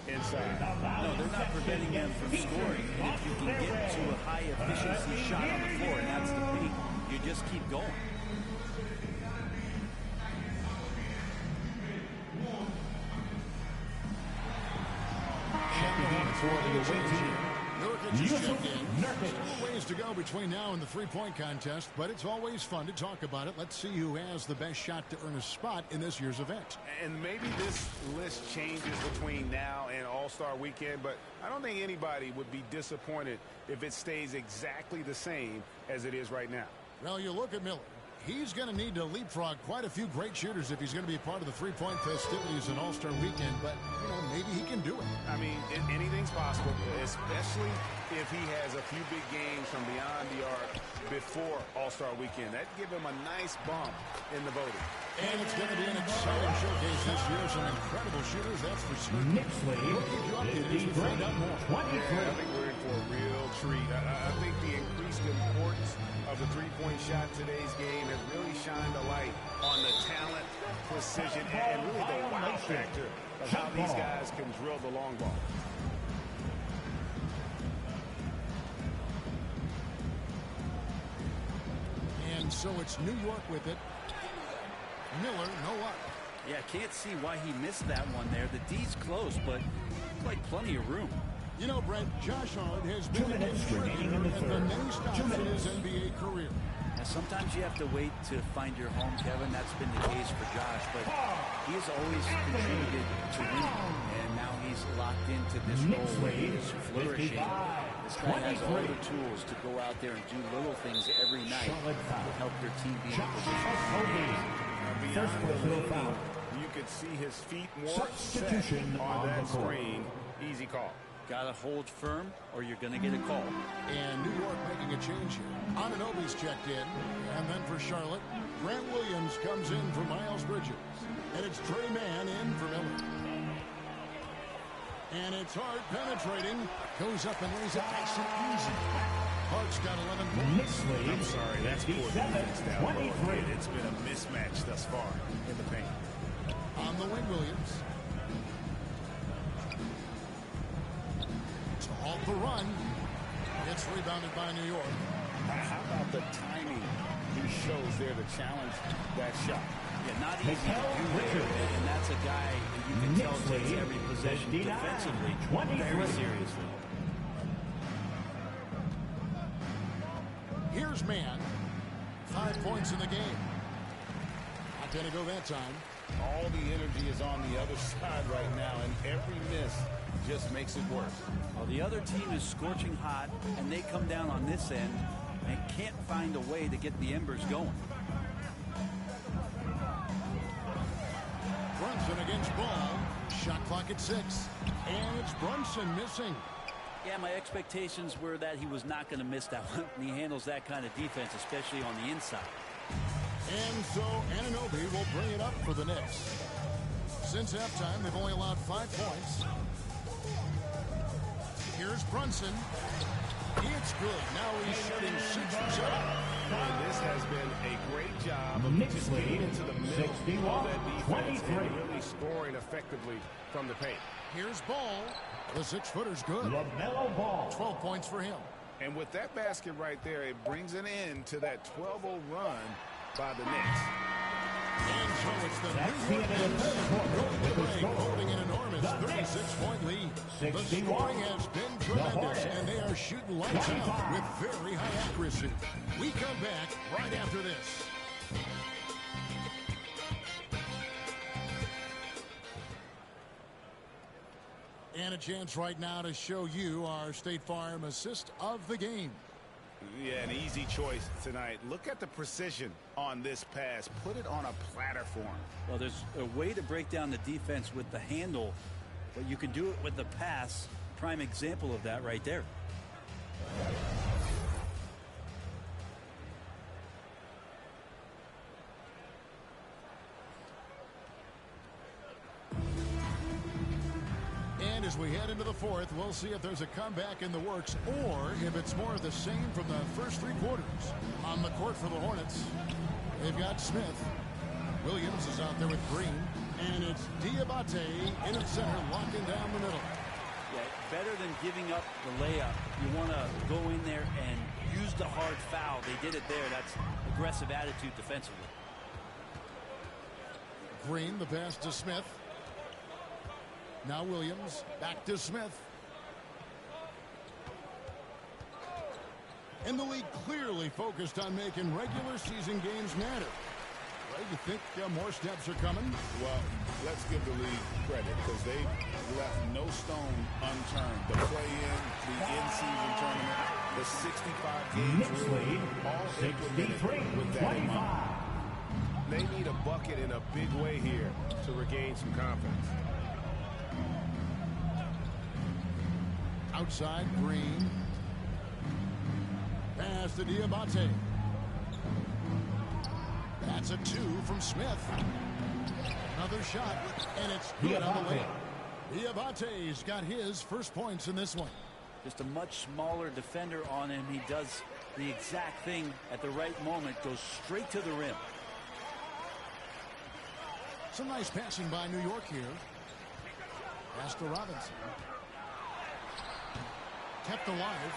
inside. No, they're not preventing them from scoring. And if you can get to a high-efficiency shot on the floor, and that's the peak, you just keep going. Still ways to go between now and the three-point contest, but it's always fun to talk about it. Let's see who has the best shot to earn a spot in this year's event. And maybe this list changes between now and All-Star Weekend, but I don't think anybody would be disappointed if it stays exactly the same as it is right now. Well, you look at Miller. He's going to need to leapfrog quite a few great shooters if he's going to be part of the three-point festivities in All-Star Weekend, but, you know, maybe he can do it. I mean, anything's possible, especially if he has a few big games from beyond the arc before All-Star Weekend. That'd give him a nice bump in the voting. And it's going to be an exciting showcase this year. Some incredible shooters, that's for certain. We'll keep you updated as we find out more. I think we're in for a real treat. I think the increased importance of the three-point shot in today's game has really shined a light on the talent, precision, and really the wow factor of how these guys can drill the long ball. And so it's New York with it. Miller, no luck. Yeah, can't see why he missed that one there. The D's close, but like plenty of room. You know, Brent, Josh Hart has been a contributor at the many stops in his NBA career. Now, sometimes you have to wait to find your home, Kevin. That's been the case for Josh, but he has always contributed to winning, and now he's locked into this role where he is flourishing. This guy has all the tools to go out there and do little things every night to help their team be in a position. You could see his feet more set on that screen. Easy call. Got to hold firm or you're going to get a call. And New York making a change here. Anunoby's checked in. And then for Charlotte, Grant Williams comes in for Miles Bridges. And it's Trey Mann in for Miller. And it's Hart penetrating. Goes up and lays it nice and easy. Hart's got 11 points. I'm sorry, that's poor defense down low. It's been a mismatch thus far in the paint. On the wing, Williams. To halt the run. It's rebounded by New York. How about the timing he he shows there to challenge that shot. Yeah, not easy to do there, and that's a guy that you can tell takes every possession defensively very seriously. Here's Man. 5 points in the game. Not going to go that time. All the energy is on the other side right now, and every miss just makes it worse. Well, the other team is scorching hot, and they come down on this end and can't find a way to get the embers going. Brunson against Ball. Shot clock at 6. And it's Brunson missing. Yeah, my expectations were that he was not going to miss that one. And he handles that kind of defense, especially on the inside. And so Anunoby will bring it up for the Knicks. Since halftime, they've only allowed 5 points. Here's Brunson. It's good. Now he's shooting 6 And this has been a great job The Knicks just getting into the middle 61, of that defense 23. and really scoring effectively from the paint. Here's Ball. The 6-footer's good. LaMelo Ball. 12 points for him. And with that basket right there, it brings an end to that 12-0 run by the Knicks. And so it's the That's New York the end of the Knicks third quarter going to with the break, score. holding an enormous The Knicks, 36-point lead. The 61. scoring has been tremendous, Hornets, and they are shooting lights 25. out with very high accuracy. We come back right after this. And a chance right now to show you our State Farm assist of the game. Yeah, an easy choice tonight. Look at the precision on this pass. Put it on a platter for him. Well, there's a way to break down the defense with the handle, but you can do it with the pass. Prime example of that right there. And as we head into the fourth, we'll see if there's a comeback in the works or if it's more of the same from the first 3 quarters. On the court for the Hornets, they've got Smith. Williams is out there with Green. And it's Diabate in the center, locking down the middle. Yeah, better than giving up the layup, you want to go in there and use the hard foul. They did it there. That's aggressive attitude defensively. Green, the pass to Smith. Now Williams, back to Smith. And the league clearly focused on making regular season games matter. Well, you think more steps are coming? Well, let's give the league credit because they left no stone unturned. The play-in, the in-season tournament, the 65-game Knicks lead, all implemented with that in mind. They need a bucket in a big way here to regain some confidence. Outside, Green. Pass to Diabate. That's a 2 from Smith. Another shot, and it's good on the way. Diabate's got his first points in this one. Just a much smaller defender on him. He does the exact thing at the right moment, goes straight to the rim. Some nice passing by New York here. Pass to Robinson. Kept alive.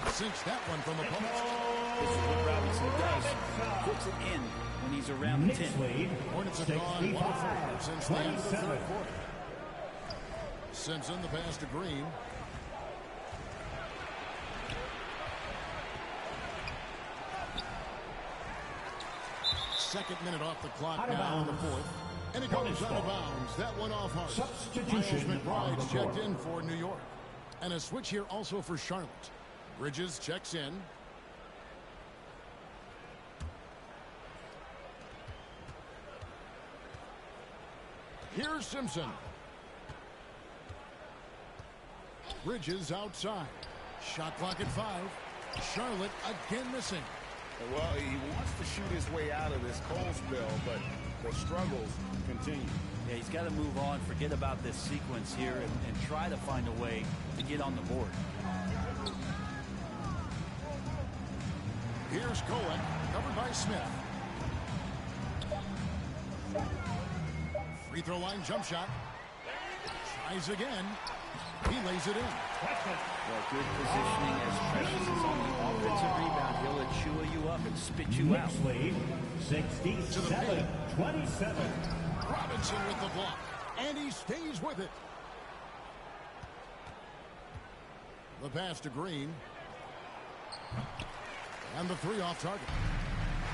Sinks that one from the post. This is what Robinson does. Puts it in when he's around the 10. Hornets have gone 1 4 since the end of the third quarter. Simpson, the pass to Green. Second minute off the clock now in the fourth. And it goes out of bounds. That one off harsh. Miles McBride's checked in for New York. And a switch here also for Charlotte. Bridges checks in. Here's Simpson. Bridges outside. Shot clock at 5. Charlotte again missing. Well, he wants to shoot his way out of this cold spell, but the struggles continue. Yeah, he's got to move on, forget about this sequence here, and try to find a way to get on the board. Here's Koek, covered by Smith. Free throw line jump shot. Tries again. He lays it in. Well, good positioning as Precious is on the offensive rebound. He'll chew you up and spit you out. Lead, 67-27. Robinson with the block. And he stays with it. The pass to Green. And the three off target.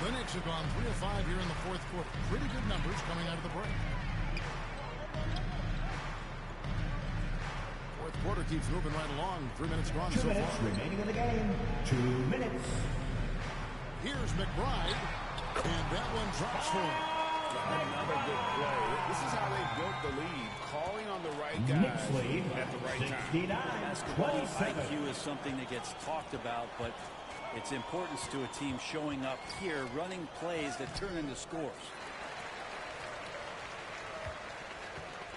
The Knicks have gone 3 of 5 here in the fourth quarter. Pretty good numbers coming out of the break. Fourth quarter keeps moving right along. 3 minutes gone so far. 2 minutes remaining in the game. 2 minutes. Here's McBride. And that one drops for him. Another good play. This is how they built the lead. Calling on the right guys at the right time. Basketball IQ is something that gets talked about, but its importance to a team showing up here, running plays that turn into scores.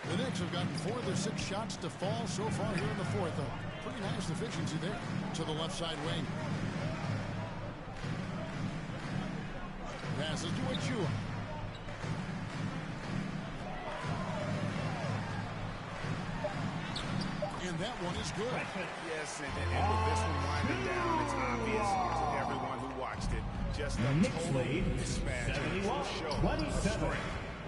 The Knicks have gotten 4 of their 6 shots to fall so far here in the fourth. Pretty nice efficiency there to the left side wing. Passes to Achua. And that one is good. Yes, and with this one winding down, it's obvious to everyone who watched it. Just a total mismatch and show of strength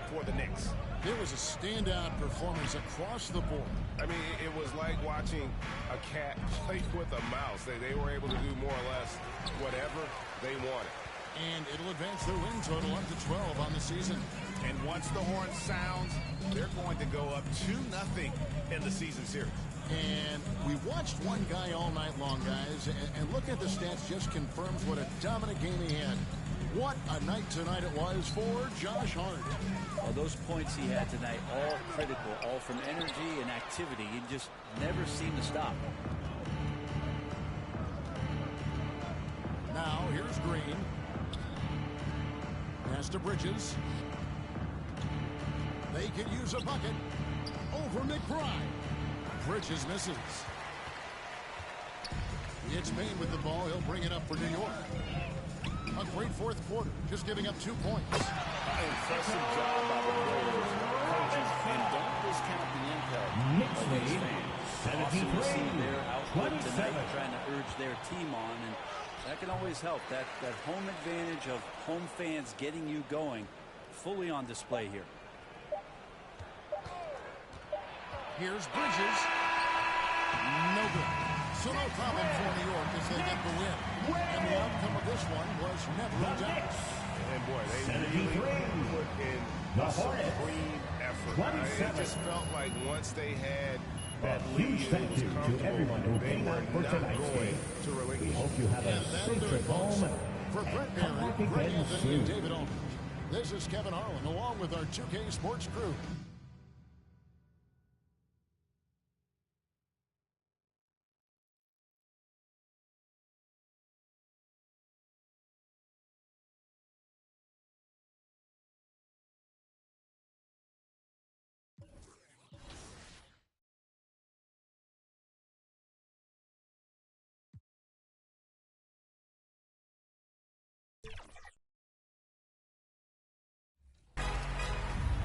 for the Knicks. There was a standout performance across the board. I mean, it was like watching a cat play with a mouse. They were able to do more or less whatever they wanted. And it'll advance their win total up to 12 on the season. And once the horn sounds, they're going to go up 2-0 in the season series. And we watched one guy all night long, guys, and look at the stats just confirms what a dominant game he had. What a night tonight it was for Josh Hart. Well, those points he had tonight, all critical, all from energy and activity. He just never seemed to stop. Now, here's Green. Pass to Bridges. They could use a bucket. Over McBride. Bridges misses. It's Payne with the ball. He'll bring it up for New York. A great fourth quarter, just giving up 2 points. Impressive job by the players, coaches, and don't discount the impact. Knicks lead, 73-27. Trying to urge their team on, and that can always help. That home advantage of home fans getting you going, fully on display here. Here's Bridges. No good. So no problem for New York as they get the win. And the outcome of this one was never in doubt. And boy, they really put in a supreme effort. It just felt like once they had that lead, it was comfortable. They were not going to relinquish. Hope you have a safe trip home. For Brett Barry, Greg Anthony, and David Aldridge, this is Kevin Harlan along with our 2K Sports crew.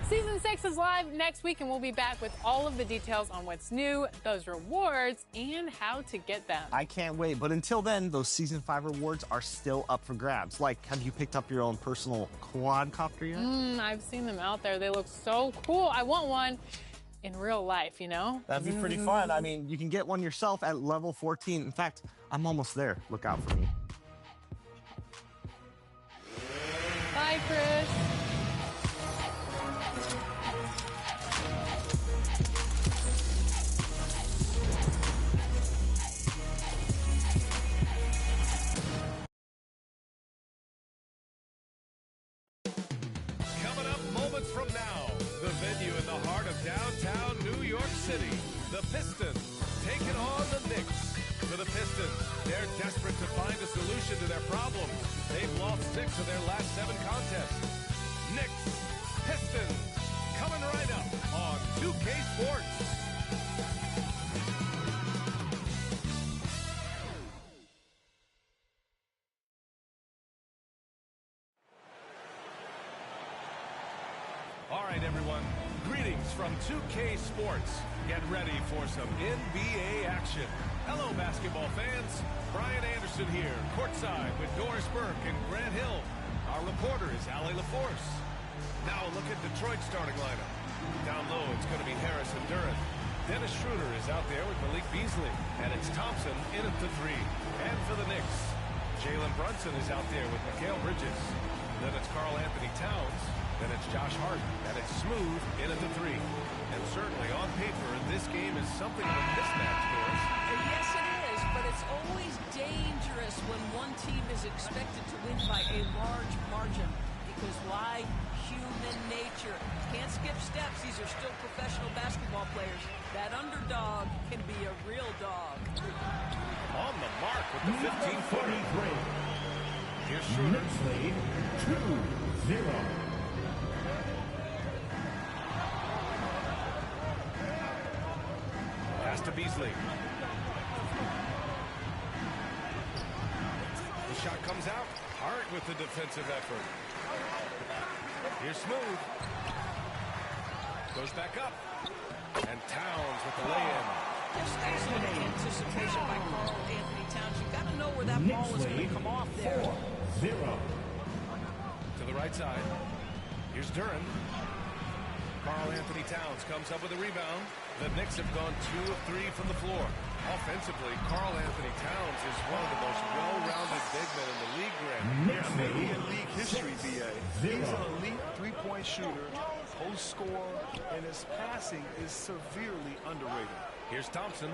Season 6 is live next week, and we'll be back with all of the details on what's new, those rewards, and how to get them. I can't wait, but until then, those Season 5 rewards are still up for grabs. Like, have you picked up your own personal quadcopter yet? I've seen them out there. They look so cool. I want one in real life, you know? That'd be pretty fun. I mean, you can get one yourself at level 14. In fact, I'm almost there. Look out for me. Bye, Chris. Coming up moments from now, the venue in the heart of downtown New York City, the Pistons taking on the Knicks. For the Pistons, they're desperate to find a solution to their problems. They've lost 6 of their last 7 contests. Knicks, Pistons, coming right up on 2K Sports. All right, everyone. Greetings from 2K Sports. Get ready for some NBA action. Hello, basketball fans. Brian Anderson here, courtside with Doris Burke and Grant Hill. Our reporter is Allie LaForce. Now look at Detroit's starting lineup. Down low, it's going to be Harris and Duren. Dennis Schroeder is out there with Malik Beasley. And it's Thompson in at the 3. And for the Knicks, Jalen Brunson is out there with Mikal Bridges. Then it's Karl Anthony Towns. Then it's Josh Hart. And it's Smooth in at the 3. And certainly on paper, this game is something of a mismatch for us. Yes, it is, but it's always dangerous when one team is expected to win by a large margin. Because why? Human nature. Can't skip steps. These are still professional basketball players. That underdog can be a real dog. On the mark with the 15-footer. Here's Schroeder. Knicks lead 2-0. Pass to Beasley. The shot comes out. Hart with the defensive effort. Here's Smooth. Goes back up. And Towns with the lay-in. Just excellent anticipation by Karl Anthony Towns. You've got to know where that ball is going to come off there. 4-0. To the right side. Here's Duren. Karl Anthony Towns comes up with a rebound. The Knicks have gone 2 of 3 from the floor. Offensively, Karl Anthony Towns is one of the most well-rounded big men in the league, Grant. Yeah, maybe in league history, B.A. He's an elite three-point shooter, post scorer, and his passing is severely underrated. Here's Thompson.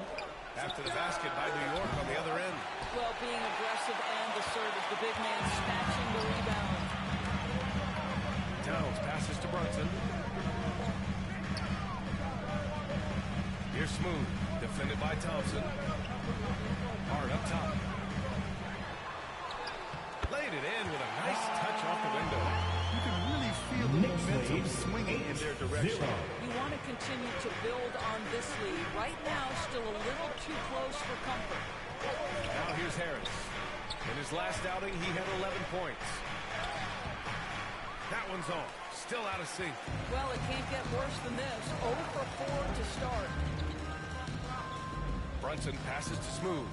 After the basket by New York on the other end. Well, being aggressive and assertive, the big man snatching the rebound. Towns passes to Brunson. Here's Smooth, defended by Thompson. Hard up top. Laid it in with a nice touch off the window. You can really feel the momentum swinging in their direction. You want to continue to build on this lead. Right now, still a little too close for comfort. Now here's Harris. In his last outing, he had 11 points. That one's off. Still out of sync. Well, it can't get worse than this. 0 for 4 to start. Brunson passes to Smooth.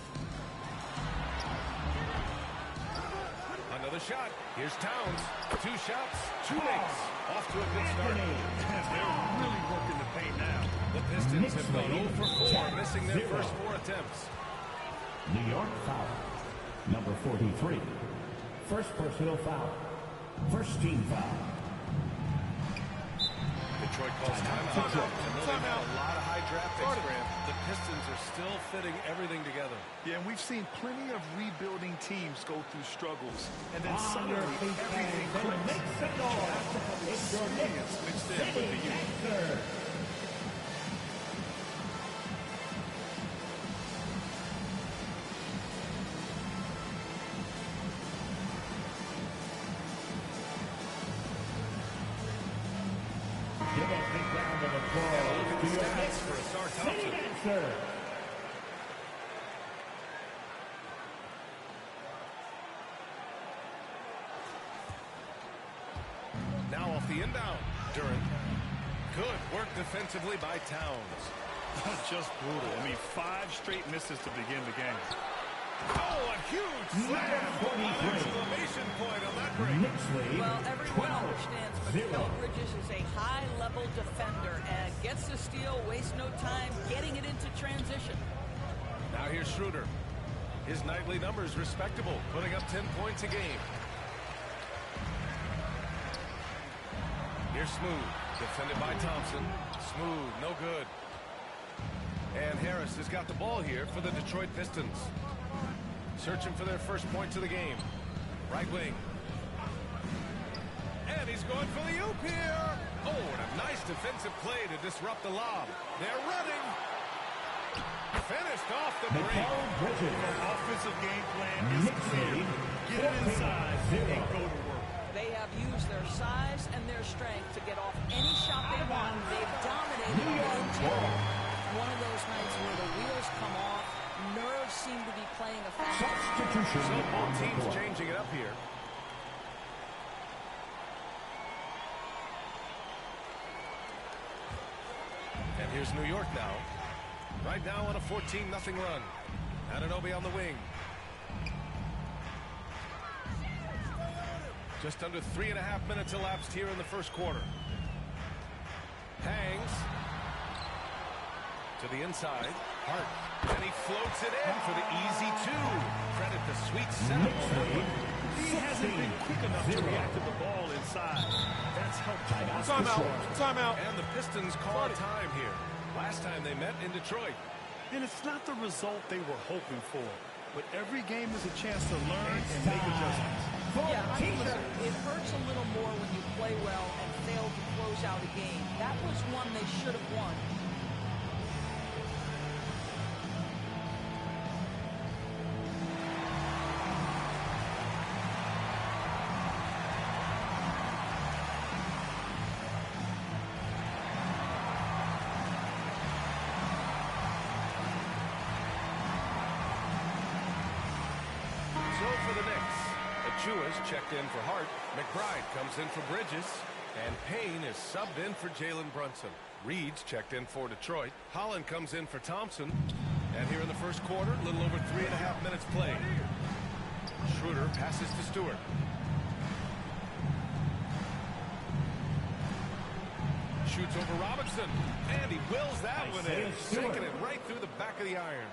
Another shot. Here's Towns. 2 shots, 2 makes. Off to a good start. They're really working the paint now. The Pistons have gone 0 for 4, missing their first 4 attempts. New York foul. Number 43. First personal foul. First team foul. Detroit calls timeout. They've had a lot of high draft picks, Grant. The Pistons are still fitting everything together. Yeah, and we've seen plenty of rebuilding teams go through struggles. And then suddenly, everything clicks. Experience mixed in with the youth. Give a big round of applause to your Knicks for city dancer. Now off the inbound. Duren. Good work defensively by Towns. Just brutal. I mean, 5 straight misses to begin the game. Oh, a huge slam! An exclamation point on that break. Well, everyone understands Mikal Bridges is a high-level defender and gets the steal, wastes no time getting it into transition. Now here's Schroeder. His nightly numbers respectable, putting up 10 points a game. Here's Smooth, defended by Thompson. Smooth, no good. And Harris has got the ball here for the Detroit Pistons. Searching for their first points of the game. Right wing. And he's going for the oop here. Oh, and a nice defensive play to disrupt the lob. They're running. Finished off the break. Their offensive game plan is clear. Get it inside and go to work. They have used their size and their strength to get off any shot they want. They've dominated the interior. One of those nights where the wheels come off, nerves seem to be playing a factor. So both teams changing it up here. Here's New York now. Right now on a 14-0 run. Anunoby on the wing. Just under 3.5 minutes elapsed here in the first quarter. Hangs to the inside. Hart. And he floats it in for the easy two. Credit the sweet setup. He hasn't been quick enough to react to the ball inside. That's helped. Timeout. And the Pistons call a time here. Last time they met in Detroit. And it's not the result they were hoping for. But every game is a chance to learn and make adjustments. Yeah, I mean, it hurts a little more when you play well and fail to close out a game. That was one they should have won. So for the Knicks, Achua's checked in for Hart. McBride comes in for Bridges. And Payne is subbed in for Jalen Brunson. Reed's checked in for Detroit. Holland comes in for Thompson. And here in the first quarter, a little over 3.5 minutes played. Schroeder passes to Stewart. Shoots over Robinson. And he wills that one in. Taking it right through the back of the iron.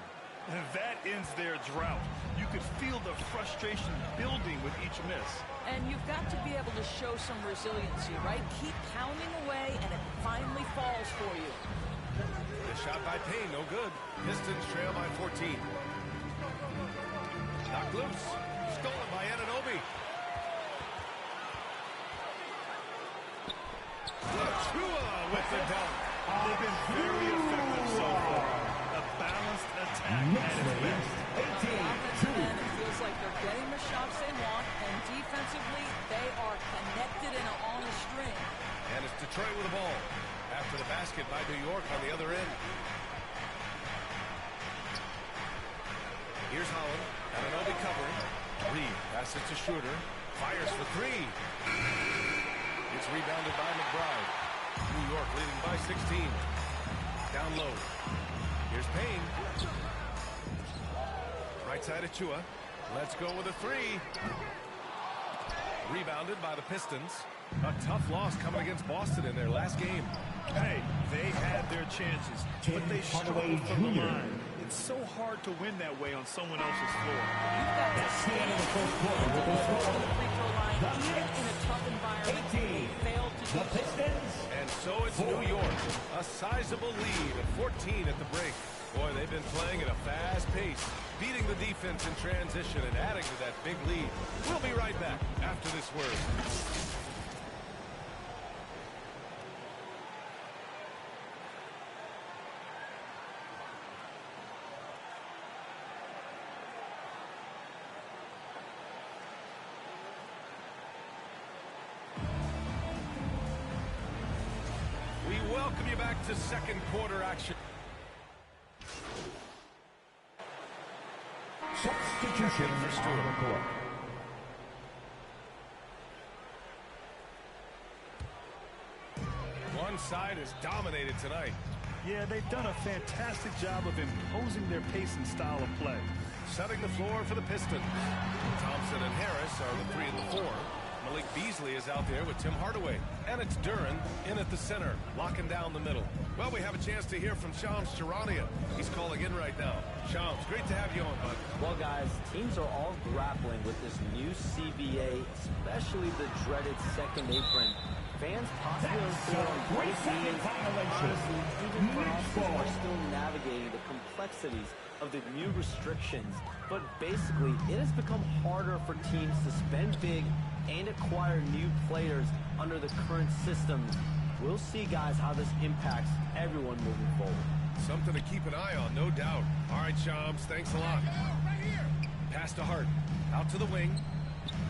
And that ends their drought. You could feel the frustration building with each miss. And you've got to be able to show some resiliency, right? Keep pounding away, and it finally falls for you. The shot by Payne, no good. Pistons trail by 14. Knocked loose. Stolen by Anunoby. Achua with the dunk. They've been very effective so far. A balanced attack at its best. Offensively, it feels like they're getting the shots they want, and defensively, they are connected and on a string. And it's Detroit with the ball. After the basket by New York on the other end. Here's Holland. Anunoby covering. Reed passes to Schroeder. Fires for three. It's rebounded by McBride. New York leading by 16. Down low. Here's Payne. Right side Achua. Let's go with a three. Rebounded by the Pistons. A tough loss coming against Boston in their last game. Hey, they had their chances, but they struggled from the line. It's so hard to win that way on someone else's floor. You've got to stay in the first quarter with the free throw line, even in a tough environment. They failed to do so. And so it's New York. A sizable lead of 14 at the break. Boy, they've been playing at a fast pace, beating the defense in transition and adding to that big lead. We'll be right back after this word. We welcome you back to second quarter action. Substitution for Stewart. One side is dominated tonight. Yeah, they've done a fantastic job of imposing their pace and style of play. Setting the floor for the Pistons. Thompson and Harris are the 3 and the 4. Malik Beasley is out there with Tim Hardaway. And it's Duren in at the center, locking down the middle. Well, we have a chance to hear from Shams Charania. He's calling in right now. Shams, great to have you on, bud. Well, guys, teams are all grappling with this new CBA, especially the dreaded second apron. Fans possibly unclear on what it means. Honestly, even for us, we're still navigating the complexities of the new restrictions. But basically, it has become harder for teams to spend big and acquire new players under the current system. We'll see, guys, how this impacts everyone moving forward. Something to keep an eye on, no doubt. All right, Shams, thanks a lot. Pass to Hart. Out to the wing.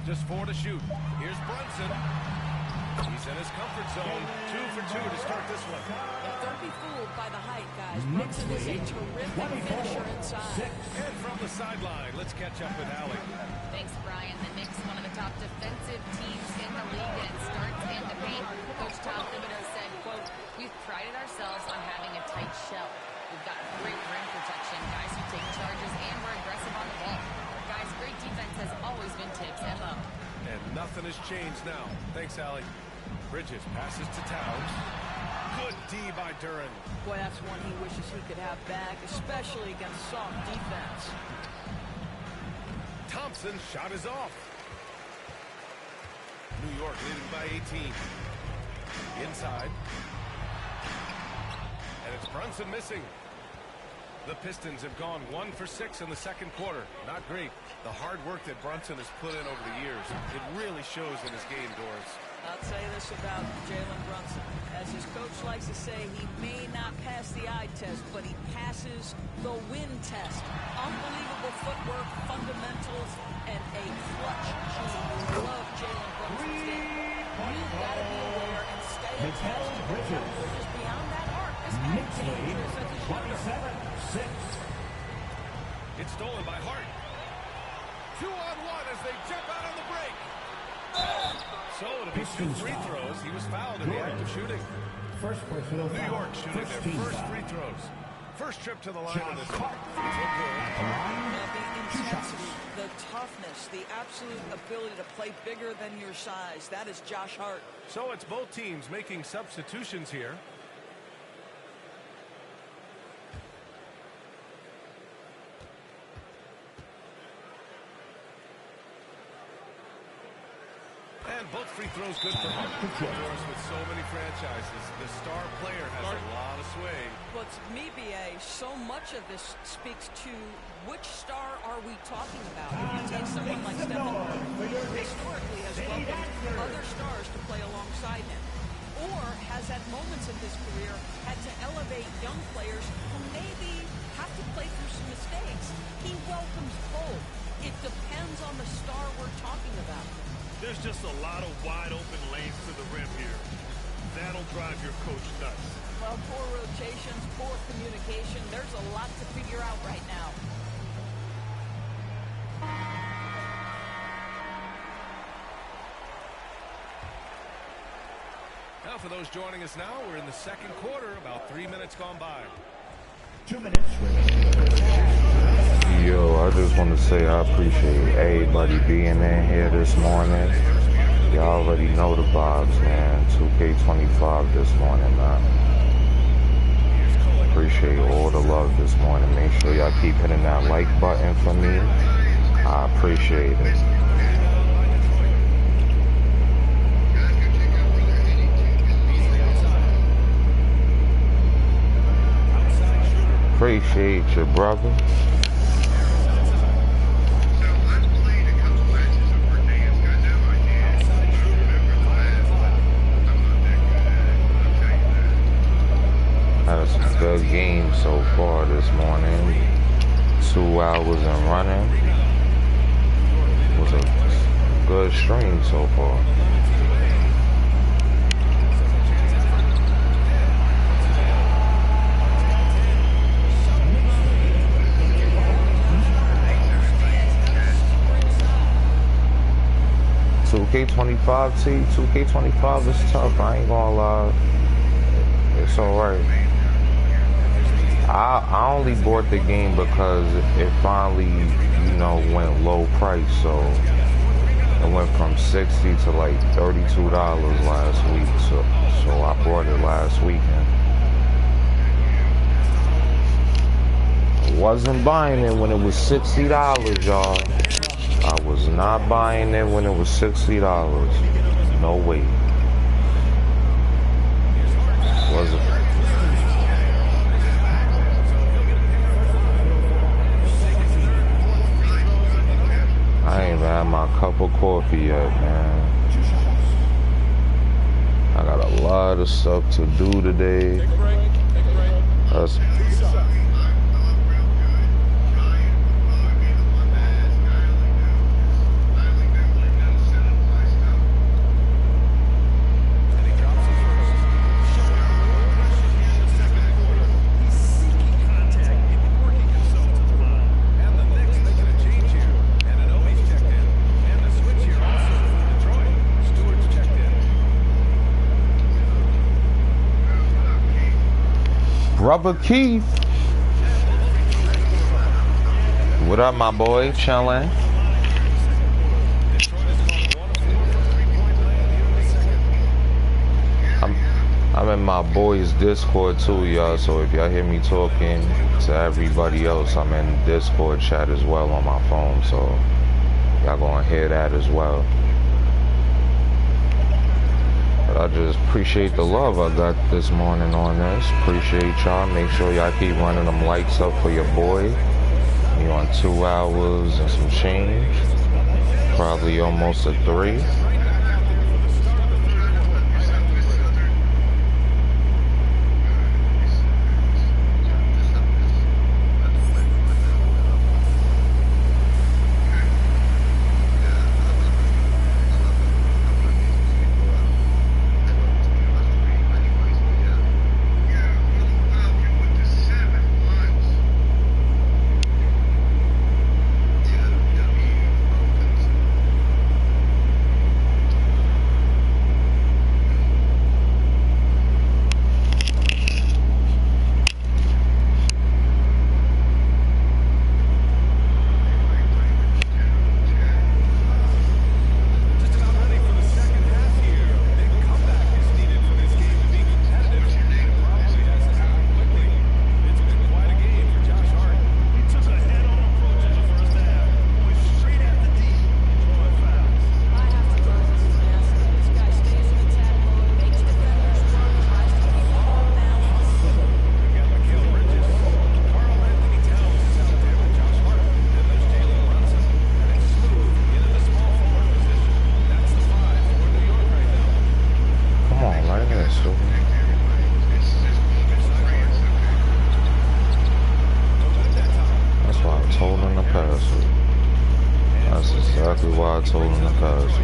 Just 4 to shoot. Here's Brunson. He's in his comfort zone. 2 for 2 to start this one. Don't be fooled by the height, guys. Brunson is a terrific finisher inside. And from the sideline, let's catch up with Allie. Thanks, Brian. The Knicks, one of the top defensive teams in the league, and it starts in the paint. Coach Tom Thibodeau said, quote, "We've prided ourselves on having a tight has changed now. Thanks, Allie. Bridges passes to Towns. Good D by Duran. Boy, that's one he wishes he could have back, especially against soft defense. Thompson's shot is off. New York leading by 18. Inside. And it's Brunson missing. The Pistons have gone 1 for 6 in the second quarter. Not great. The hard work that Brunson has put in over the years, it really shows in his game, Doris. I'll say this about Jalen Brunson. As his coach likes to say, he may not pass the eye test, but he passes the win test. Unbelievable footwork, fundamentals, and a clutch gene. Love Jalen Brunson's game. You've got to be aware and stay attached to Bridges beyond that arc. This guy's dangerous as a shooter. 6. It's stolen by Hart. 2-on-1 as they jump out on the break. So it'll be 2 free throws. He was fouled in the act of shooting. First personal New foul. York shooting their first free throws. First trip to the line of this one. The intensity, the toughness, the absolute ability to play bigger than your size. That is Josh Hart. So it's both teams making substitutions here. And both free throws good for Hart. Of course, with so many franchises, the star player has a lot of sway. But to me, BA, so much of this speaks to which star are we talking about? If you take someone like Stephen Curry, who historically has welcomed other stars to play alongside him, or has at moments in his career had to elevate young players who maybe have to play through some mistakes. He welcomes both. It depends on the star we're talking about. There's just a lot of wide open lanes to the rim here. That'll drive your coach nuts. Well, poor rotations, poor communication. There's a lot to figure out right now. Now for those joining us now, we're in the second quarter, about 3 minutes gone by. 2 minutes remaining. Yo, I just want to say I appreciate everybody being in here this morning. Y'all already know the vibes, man. 2K25 this morning, man. Appreciate all the love this morning. Make sure y'all keep hitting that like button for me. I appreciate it. Appreciate you, brother. Had some good games so far this morning. 2 hours and running. Was a good stream so far. K25 T, 2K25 is tough, I ain't gonna lie. It's alright. I only bought the game because it finally, you know, went low price, so it went from $60 to like $32 last week, so I bought it last weekend. I wasn't buying it when it was $60, y'all. I was not buying it when it was $60. No way. Wasn't. I ain't even had my cup of coffee yet, man. I got a lot of stuff to do today. Brother Keith. What up, my boy? Chillin'. in my boys' Discord too, y'all. So if y'all hear me talking to everybody else, I'm in Discord chat as well on my phone. So y'all gonna hear that as well. But I just appreciate the love I got this morning on this. Appreciate y'all. Make sure y'all keep running them lights up for your boy. You on 2 hours and some change. Probably almost a 3. That's why I told him to pass it. That's exactly why I told him to pass it.